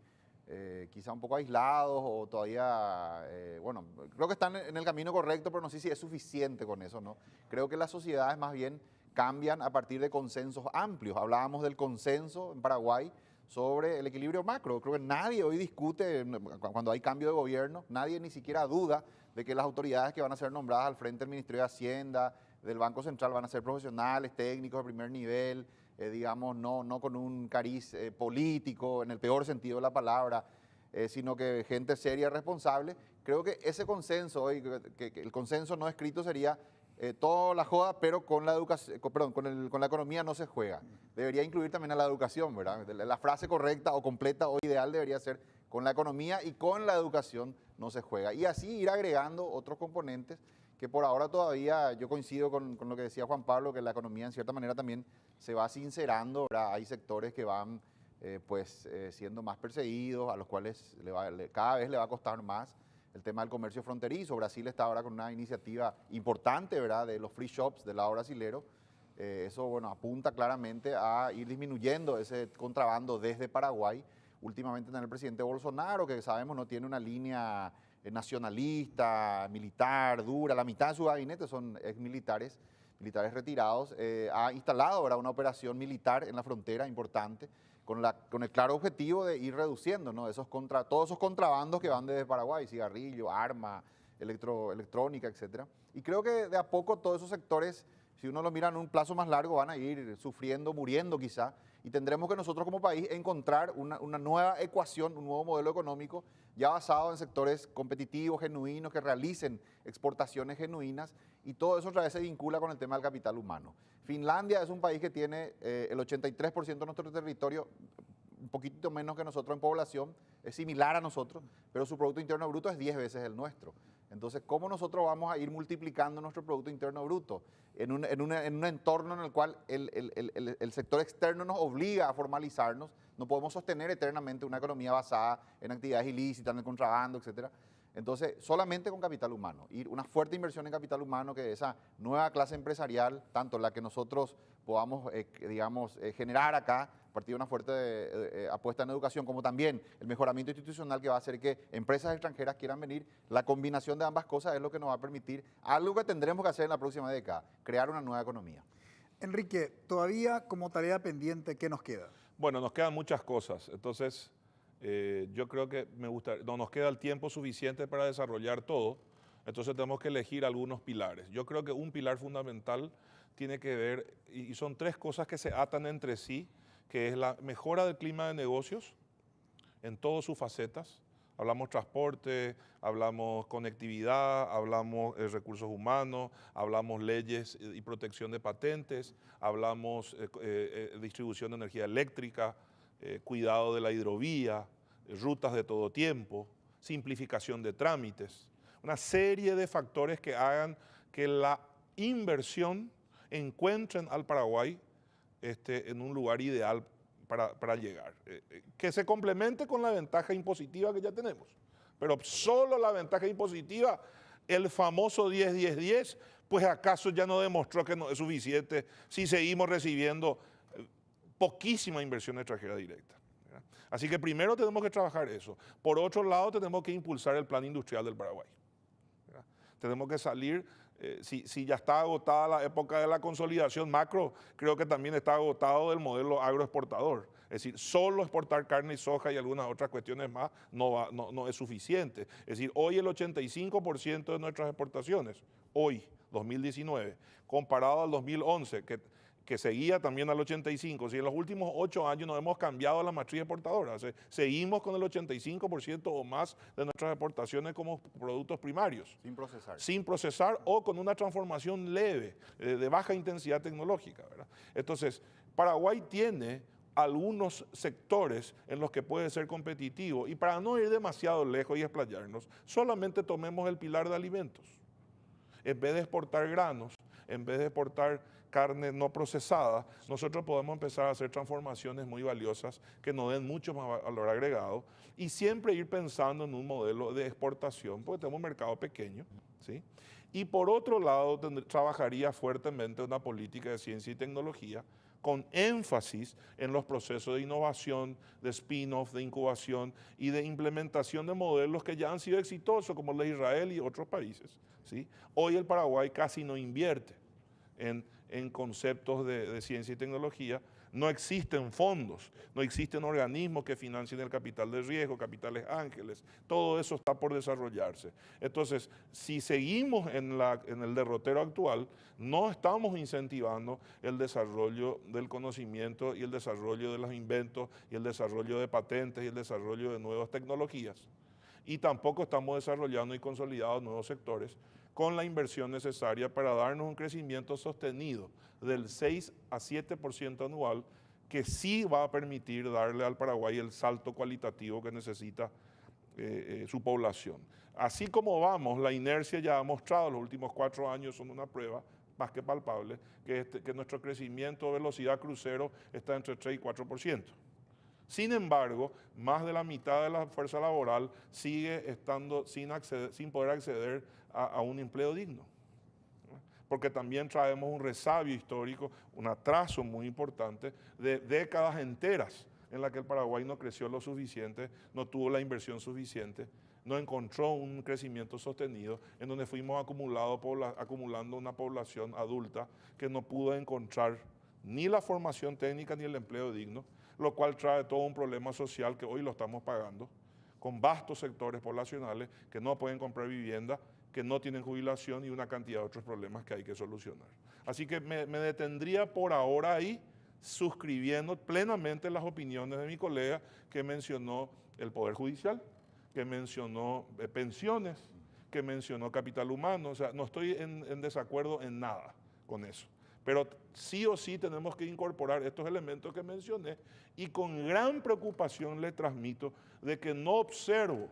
quizá un poco aislados o todavía, bueno, creo que están en el camino correcto, pero no sé si es suficiente con eso, ¿no? Creo que las sociedades más bien cambian a partir de consensos amplios. Hablábamos del consenso en Paraguay sobre el equilibrio macro. Creo que nadie hoy discute, cuando hay cambio de gobierno, nadie ni siquiera duda de que las autoridades que van a ser nombradas al frente del Ministerio de Hacienda, del Banco Central, van a ser profesionales, técnicos de primer nivel, digamos, no con un cariz político, en el peor sentido de la palabra, sino que gente seria y responsable. Creo que ese consenso, hoy, que el consenso no escrito sería toda la joda, pero con la educación, perdón, con la economía no se juega. Debería incluir también a la educación, ¿verdad? La frase correcta o completa o ideal debería ser: con la economía y con la educación no se juega. Y así ir agregando otros componentes que por ahora todavía, yo coincido con lo que decía Juan Pablo, que la economía en cierta manera también se va sincerando, ¿verdad? Hay sectores que van siendo más perseguidos, a los cuales cada vez le va a costar más. el tema del comercio fronterizo. Brasil está ahora con una iniciativa importante, ¿verdad?, de los free shops del lado brasilero. Eso, bueno, apunta claramente a ir disminuyendo ese contrabando desde Paraguay. Últimamente en el presidente Bolsonaro, que sabemos no tiene una línea nacionalista, militar, dura, la mitad de su gabinete son exmilitares, militares retirados, ha instalado ahora una operación militar en la frontera importante, con el claro objetivo de ir reduciendo, ¿no?, todos esos contrabandos que van desde Paraguay, cigarrillo, arma, electrónica, etc. Y creo que de a poco todos esos sectores, si uno lo mira en un plazo más largo, van a ir sufriendo, muriendo quizá, y tendremos que nosotros como país encontrar una nueva ecuación, un nuevo modelo económico ya basado en sectores competitivos, genuinos, que realicen exportaciones genuinas, y todo eso otra vez se vincula con el tema del capital humano. Finlandia es un país que tiene el 83% de nuestro territorio, un poquito menos que nosotros en población, es similar a nosotros, pero su Producto Interno Bruto es 10 veces el nuestro. Entonces, ¿cómo nosotros vamos a ir multiplicando nuestro Producto Interno Bruto en un entorno en el cual el sector externo nos obliga a formalizarnos? No podemos sostener eternamente una economía basada en actividades ilícitas, en el contrabando, etc. Entonces, solamente con capital humano, ir una fuerte inversión en capital humano, que esa nueva clase empresarial, tanto la que nosotros podamos, generar acá, a partir de una fuerte apuesta en educación, como también el mejoramiento institucional que va a hacer que empresas extranjeras quieran venir, la combinación de ambas cosas es lo que nos va a permitir algo que tendremos que hacer en la próxima década, crear una nueva economía. Enrique, todavía como tarea pendiente, ¿qué nos queda? Bueno, nos quedan muchas cosas, entonces yo creo que no nos queda el tiempo suficiente para desarrollar todo, entonces tenemos que elegir algunos pilares. Yo creo que un pilar fundamental tiene que ver, y son tres cosas que se atan entre sí, que es la mejora del clima de negocios en todas sus facetas. Hablamos transporte, hablamos conectividad, hablamos recursos humanos, hablamos leyes y protección de patentes, hablamos distribución de energía eléctrica, cuidado de la hidrovía, rutas de todo tiempo, simplificación de trámites. Una serie de factores que hagan que la inversión encuentren al Paraguay en un lugar ideal para llegar. Que se complemente con la ventaja impositiva que ya tenemos. Pero solo la ventaja impositiva, el famoso 10-10-10, pues acaso ya no demostró que no es suficiente si seguimos recibiendo poquísima inversión extranjera directa, ¿verdad? Así que primero tenemos que trabajar eso. Por otro lado, tenemos que impulsar el plan industrial del Paraguay, ¿verdad? Tenemos que salir. Si ya está agotada la época de la consolidación macro, creo que también está agotado el modelo agroexportador. Es decir, solo exportar carne y soja y algunas otras cuestiones más no es suficiente. Es decir, hoy el 85% de nuestras exportaciones, hoy, 2019, comparado al 2011, que seguía también al 85, si en los últimos 8 años no hemos cambiado la matriz exportadora, o sea, seguimos con el 85% o más de nuestras exportaciones como productos primarios. Sin procesar. Sin procesar o con una transformación leve, de baja intensidad tecnológica, ¿verdad? Entonces, Paraguay tiene algunos sectores en los que puede ser competitivo, y para no ir demasiado lejos y explayarnos, solamente tomemos el pilar de alimentos. En vez de exportar granos, en vez de exportar carne no procesada, nosotros podemos empezar a hacer transformaciones muy valiosas que nos den mucho más valor agregado, y siempre ir pensando en un modelo de exportación, porque tenemos un mercado pequeño, ¿sí? Y por otro lado, trabajaría fuertemente una política de ciencia y tecnología con énfasis en los procesos de innovación, de spin-off, de incubación y de implementación de modelos que ya han sido exitosos, como el de Israel y otros países, ¿sí? Hoy el Paraguay casi no invierte en conceptos de ciencia y tecnología. No existen fondos, no existen organismos que financien el capital de riesgo, capitales ángeles, todo eso está por desarrollarse. Entonces, si seguimos en el derrotero actual, no estamos incentivando el desarrollo del conocimiento y el desarrollo de los inventos y el desarrollo de patentes y el desarrollo de nuevas tecnologías. Y tampoco estamos desarrollando y consolidando nuevos sectores con la inversión necesaria para darnos un crecimiento sostenido del 6 a 7% anual, que sí va a permitir darle al Paraguay el salto cualitativo que necesita su población. Así como vamos, la inercia ya ha mostrado, los últimos 4 años son una prueba más que palpable, que nuestro crecimiento, velocidad crucero, está entre 3 y 4%. Sin embargo, más de la mitad de la fuerza laboral sigue estando sin poder acceder a un empleo digno. Porque también traemos un resabio histórico, un atraso muy importante de décadas enteras en la que el Paraguay no creció lo suficiente, no tuvo la inversión suficiente, no encontró un crecimiento sostenido, en donde fuimos acumulando una población adulta que no pudo encontrar ni la formación técnica ni el empleo digno, lo cual trae todo un problema social que hoy lo estamos pagando, con vastos sectores poblacionales que no pueden comprar vivienda, que no tienen jubilación y una cantidad de otros problemas que hay que solucionar. Así que me detendría por ahora ahí, suscribiendo plenamente las opiniones de mi colega que mencionó el Poder Judicial, que mencionó pensiones, que mencionó capital humano. O sea, no estoy en desacuerdo en nada con eso. Pero sí o sí tenemos que incorporar estos elementos que mencioné y con gran preocupación le transmito de que no observo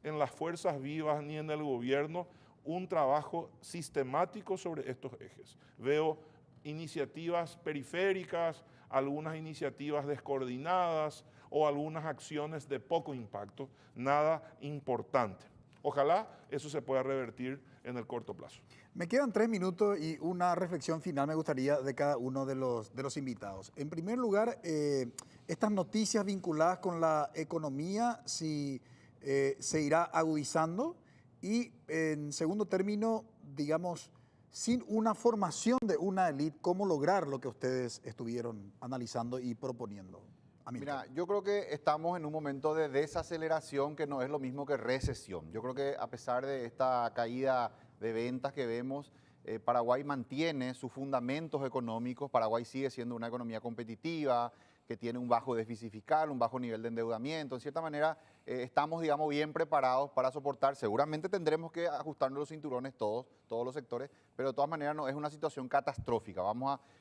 en las fuerzas vivas ni en el gobierno un trabajo sistemático sobre estos ejes. Veo iniciativas periféricas, algunas iniciativas descoordinadas o algunas acciones de poco impacto, nada importante. Ojalá eso se pueda revertir en el corto plazo. Me quedan 3 minutos y una reflexión final me gustaría de cada uno de los invitados. En primer lugar, estas noticias vinculadas con la economía, si se irá agudizando y en segundo término, digamos, sin una formación de una élite, ¿cómo lograr lo que ustedes estuvieron analizando y proponiendo? Mira, yo creo que estamos en un momento de desaceleración que no es lo mismo que recesión. Yo creo que a pesar de esta caída de ventas que vemos, Paraguay mantiene sus fundamentos económicos. Paraguay sigue siendo una economía competitiva, que tiene un bajo déficit fiscal, un bajo nivel de endeudamiento. En cierta manera, estamos, digamos, bien preparados para soportar. Seguramente tendremos que ajustarnos los cinturones todos los sectores, pero de todas maneras no es una situación catastrófica.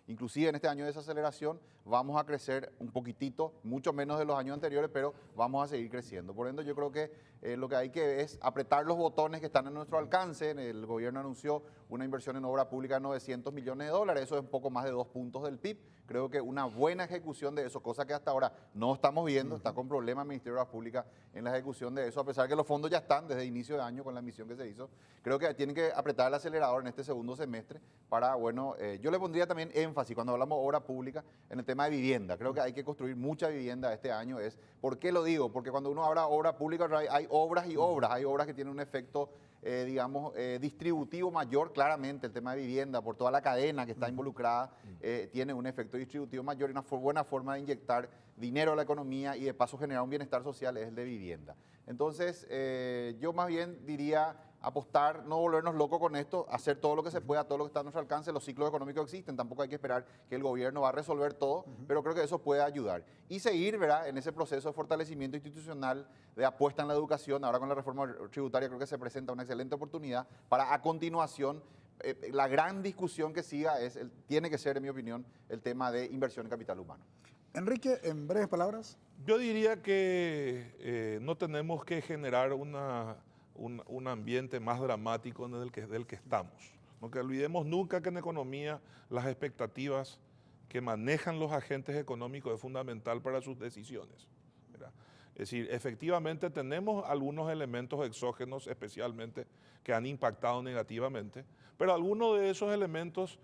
Inclusive en este año de desaceleración, vamos a crecer un poquitito, mucho menos de los años anteriores, pero vamos a seguir creciendo. Por ende, yo creo que lo que hay que es apretar los botones que están a nuestro alcance. El gobierno anunció una inversión en obra pública de 900 millones de dólares, eso es un poco más de 2 puntos del PIB. Creo que una buena ejecución de eso, cosa que hasta ahora no estamos viendo, está con problemas el Ministerio de Obras Públicas en la ejecución de eso, a pesar que los fondos ya están desde inicio de año con la emisión que se hizo. Creo que tienen que apretar el acelerador en este segundo semestre para, yo le pondría también énfasis cuando hablamos de obra pública en el tema de vivienda. Creo que hay que construir mucha vivienda este año. ¿Por qué lo digo? Porque cuando uno habla de obra pública hay obras y obras, hay obras que tienen un efecto distributivo mayor. Claramente el tema de vivienda, por toda la cadena que está involucrada, tiene un efecto distributivo mayor y una buena forma de inyectar dinero a la economía y de paso generar un bienestar social es el de vivienda. Entonces, yo más bien diría apostar, no volvernos locos con esto, hacer todo lo que se pueda, todo lo que está a nuestro alcance. Los ciclos económicos existen, tampoco hay que esperar que el gobierno va a resolver todo, pero creo que eso puede ayudar. Y seguir, ¿verdad?, en ese proceso de fortalecimiento institucional, de apuesta en la educación. Ahora con la reforma tributaria creo que se presenta una excelente oportunidad para, a continuación, la gran discusión que siga tiene que ser, en mi opinión, el tema de inversión en capital humano. Enrique, en breves palabras. Yo diría que no tenemos que generar un ambiente más dramático del que estamos. No que olvidemos nunca que en economía las expectativas que manejan los agentes económicos es fundamental para sus decisiones, ¿verdad? Es decir, efectivamente tenemos algunos elementos exógenos especialmente que han impactado negativamente, pero algunos de esos elementos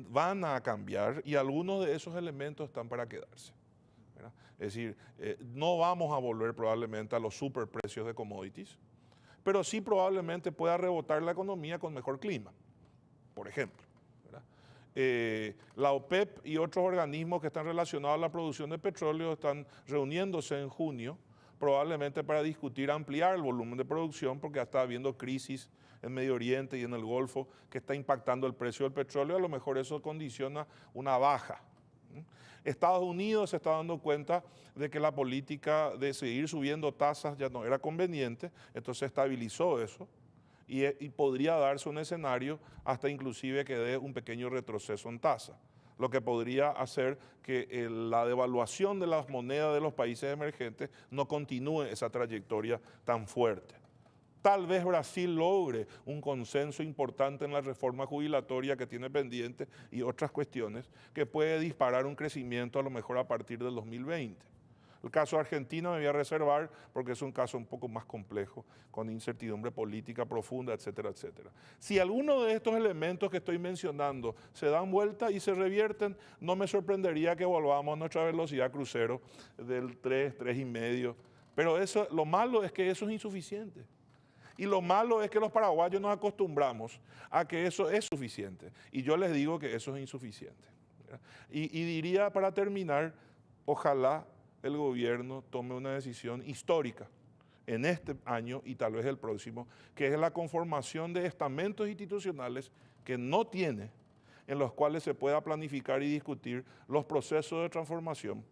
van a cambiar y algunos de esos elementos están para quedarse, ¿verdad? Es decir, no vamos a volver probablemente a los superprecios de commodities, pero sí probablemente pueda rebotar la economía con mejor clima, por ejemplo, ¿verdad? La OPEP y otros organismos que están relacionados a la producción de petróleo están reuniéndose en junio, probablemente para discutir ampliar el volumen de producción, porque ya está habiendo crisis en Medio Oriente y en el Golfo que está impactando el precio del petróleo. A lo mejor eso condiciona una baja. Estados Unidos se está dando cuenta de que la política de seguir subiendo tasas ya no era conveniente, entonces estabilizó eso y podría darse un escenario hasta inclusive que dé un pequeño retroceso en tasa, lo que podría hacer que la devaluación de las monedas de los países emergentes no continúe esa trayectoria tan fuerte. Tal vez Brasil logre un consenso importante en la reforma jubilatoria que tiene pendiente y otras cuestiones que puede disparar un crecimiento a lo mejor a partir del 2020. El caso de Argentina me voy a reservar porque es un caso un poco más complejo, con incertidumbre política profunda, etcétera, etcétera. Si alguno de estos elementos que estoy mencionando se dan vuelta y se revierten, no me sorprendería que volvamos a nuestra velocidad crucero del 3, 3,5. Pero eso, lo malo es que eso es insuficiente. Y lo malo es que los paraguayos nos acostumbramos a que eso es suficiente. Y yo les digo que eso es insuficiente. Y diría para terminar, ojalá el gobierno tome una decisión histórica en este año y tal vez el próximo, que es la conformación de estamentos institucionales que no tiene, en los cuales se pueda planificar y discutir los procesos de transformación,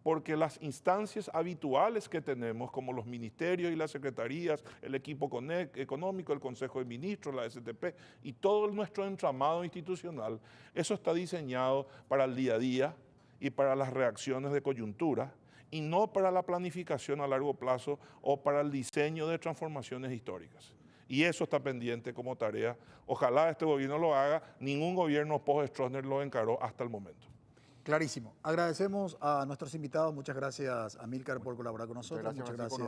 porque las instancias habituales que tenemos, como los ministerios y las secretarías, el equipo económico, el Consejo de Ministros, la STP y todo nuestro entramado institucional, eso está diseñado para el día a día y para las reacciones de coyuntura, y no para la planificación a largo plazo o para el diseño de transformaciones históricas. Y eso está pendiente como tarea. Ojalá este gobierno lo haga. Ningún gobierno post-Stroessner lo encaró hasta el momento. Clarísimo. Agradecemos a nuestros invitados. Muchas gracias, Amílcar, por colaborar con nosotros. Muchas gracias.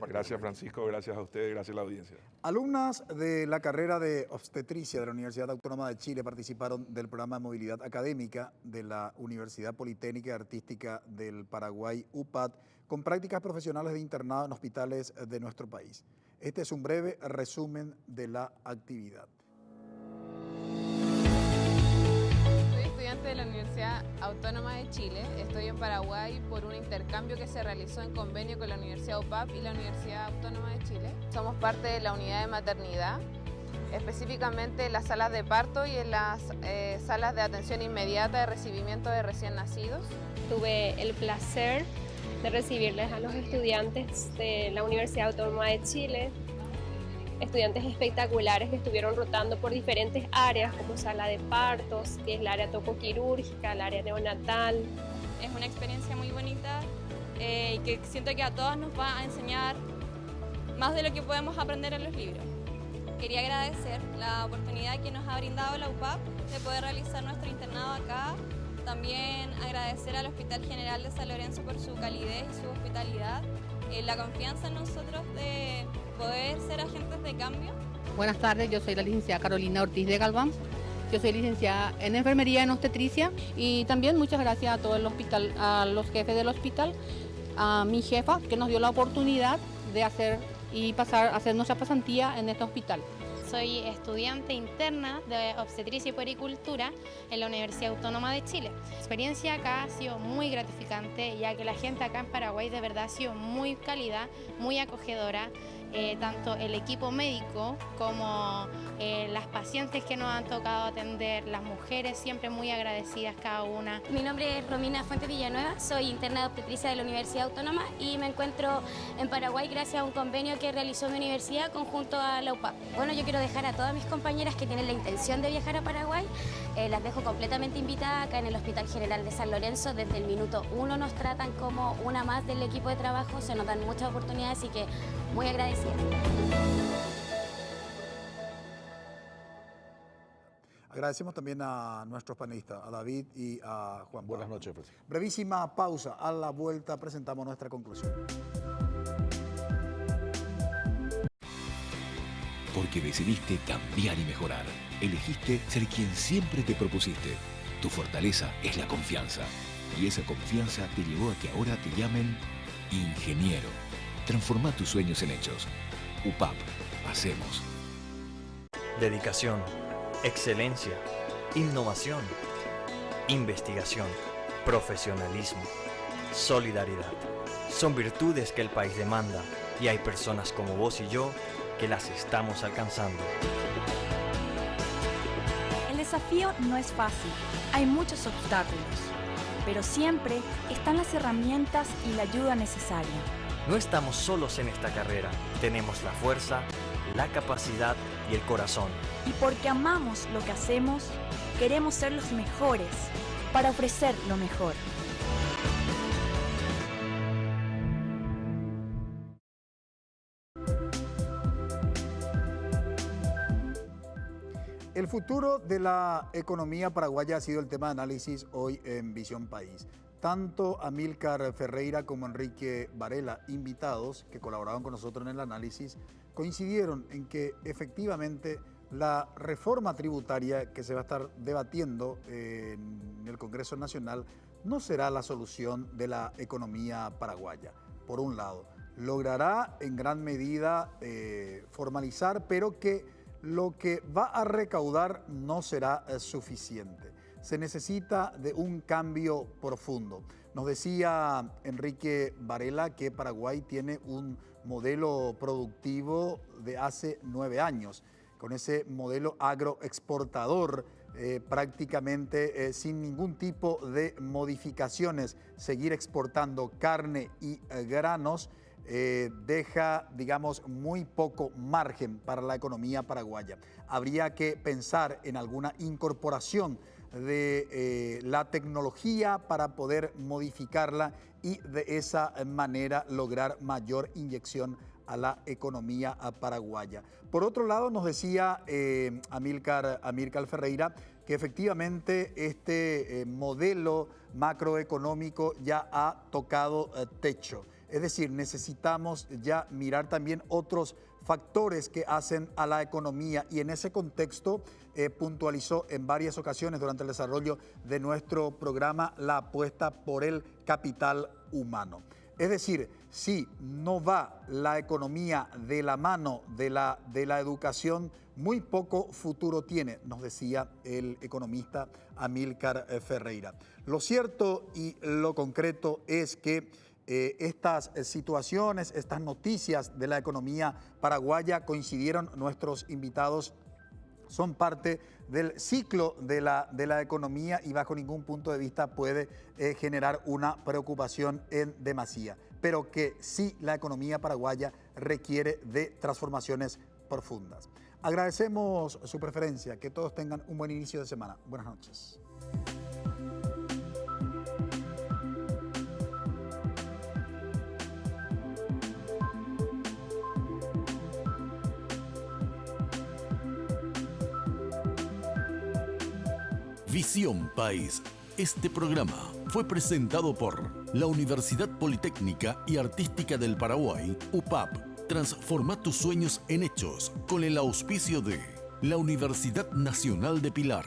Gracias, Francisco. Gracias a ustedes. Gracias a la audiencia. Alumnas de la carrera de obstetricia de la Universidad Autónoma de Chile participaron del programa de movilidad académica de la Universidad Politécnica y Artística del Paraguay, UPAD, con prácticas profesionales de internado en hospitales de nuestro país. Este es un breve resumen de la actividad. De la Universidad Autónoma de Chile. Estoy en Paraguay por un intercambio que se realizó en convenio con la Universidad UPAP y la Universidad Autónoma de Chile. Somos parte de la unidad de maternidad, específicamente en las salas de parto y en las salas de atención inmediata de recibimiento de recién nacidos. Tuve el placer de recibirles a los estudiantes de la Universidad Autónoma de Chile, estudiantes espectaculares que estuvieron rotando por diferentes áreas, como sala de partos, que es el área tocoquirúrgica, el área neonatal. Es una experiencia muy bonita y que siento que a todos nos va a enseñar más de lo que podemos aprender en los libros. Quería agradecer la oportunidad que nos ha brindado la UPAP de poder realizar nuestro internado acá. También agradecer al Hospital General de San Lorenzo por su calidez y su hospitalidad, la confianza en nosotros de poder ser agentes de cambio. Buenas tardes, yo soy la licenciada Carolina Ortiz de Galván. Yo soy licenciada en enfermería en obstetricia y también muchas gracias a todo el hospital, a los jefes del hospital, a mi jefa que nos dio la oportunidad de hacer nuestra pasantía en este hospital. Soy estudiante interna de obstetricia y puericultura en la Universidad Autónoma de Chile. La experiencia acá ha sido muy gratificante, ya que la gente acá en Paraguay de verdad ha sido muy cálida, muy acogedora. Tanto el equipo médico como las pacientes que nos han tocado atender, las mujeres siempre muy agradecidas cada una. Mi nombre es Romina Fuentes Villanueva, soy interna de obstetricia de la Universidad Autónoma y me encuentro en Paraguay gracias a un convenio que realizó mi universidad conjunto a la UPAP. Bueno, yo quiero dejar a todas mis compañeras que tienen la intención de viajar a Paraguay, las dejo completamente invitadas acá en el Hospital General de San Lorenzo. Desde el minuto 1 nos tratan como una más del equipo de trabajo, se nos dan muchas oportunidades, así que muy agradecida. Agradecemos también a nuestros panelistas, a David y a Juan Pablo. Buenas noches, Francisco. Brevísima pausa. A la vuelta presentamos nuestra conclusión. Porque decidiste cambiar y mejorar. Elegiste ser quien siempre te propusiste. Tu fortaleza es la confianza. Y esa confianza te llevó a que ahora te llamen ingeniero. Transforma tus sueños en hechos. UPAP. Hacemos. Dedicación, excelencia, innovación, investigación, profesionalismo, solidaridad. Son virtudes que el país demanda y hay personas como vos y yo que las estamos alcanzando. El desafío no es fácil, hay muchos obstáculos, pero siempre están las herramientas y la ayuda necesaria. No estamos solos en esta carrera, tenemos la fuerza, la capacidad y el corazón. Y porque amamos lo que hacemos, queremos ser los mejores para ofrecer lo mejor. El futuro de la economía paraguaya ha sido el tema de análisis hoy en Visión País. tanto Amílcar Ferreira como Enrique Varela, invitados que colaboraron con nosotros en el análisis, coincidieron en que efectivamente la reforma tributaria que se va a estar debatiendo en el Congreso Nacional no será la solución de la economía paraguaya. Por un lado, logrará en gran medida formalizar, pero que lo que va a recaudar no será suficiente. Se necesita de un cambio profundo. Nos decía Enrique Varela que Paraguay tiene un modelo productivo de hace 9 años, con ese modelo agroexportador, prácticamente sin ningún tipo de modificaciones, seguir exportando carne y granos deja, digamos, muy poco margen para la economía paraguaya. Habría que pensar en alguna incorporación de la tecnología para poder modificarla y de esa manera lograr mayor inyección a la economía paraguaya. Por otro lado, nos decía Amílcar Ferreira que efectivamente este modelo macroeconómico ya ha tocado techo. Es decir, necesitamos ya mirar también otros factores que hacen a la economía, y en ese contexto puntualizó en varias ocasiones durante el desarrollo de nuestro programa la apuesta por el capital humano. Es decir, si no va la economía de la mano de la educación, muy poco futuro tiene, nos decía el economista Amílcar Ferreira. Lo cierto y lo concreto es que estas situaciones, estas noticias de la economía paraguaya, coincidieron nuestros invitados, son parte del ciclo de la economía y bajo ningún punto de vista puede generar una preocupación en demasía, pero que sí la economía paraguaya requiere de transformaciones profundas. Agradecemos su preferencia, que todos tengan un buen inicio de semana. Buenas noches. Visión País. Este programa fue presentado por la Universidad Politécnica y Artística del Paraguay, UPAP. Transforma tus sueños en hechos con el auspicio de la Universidad Nacional de Pilar.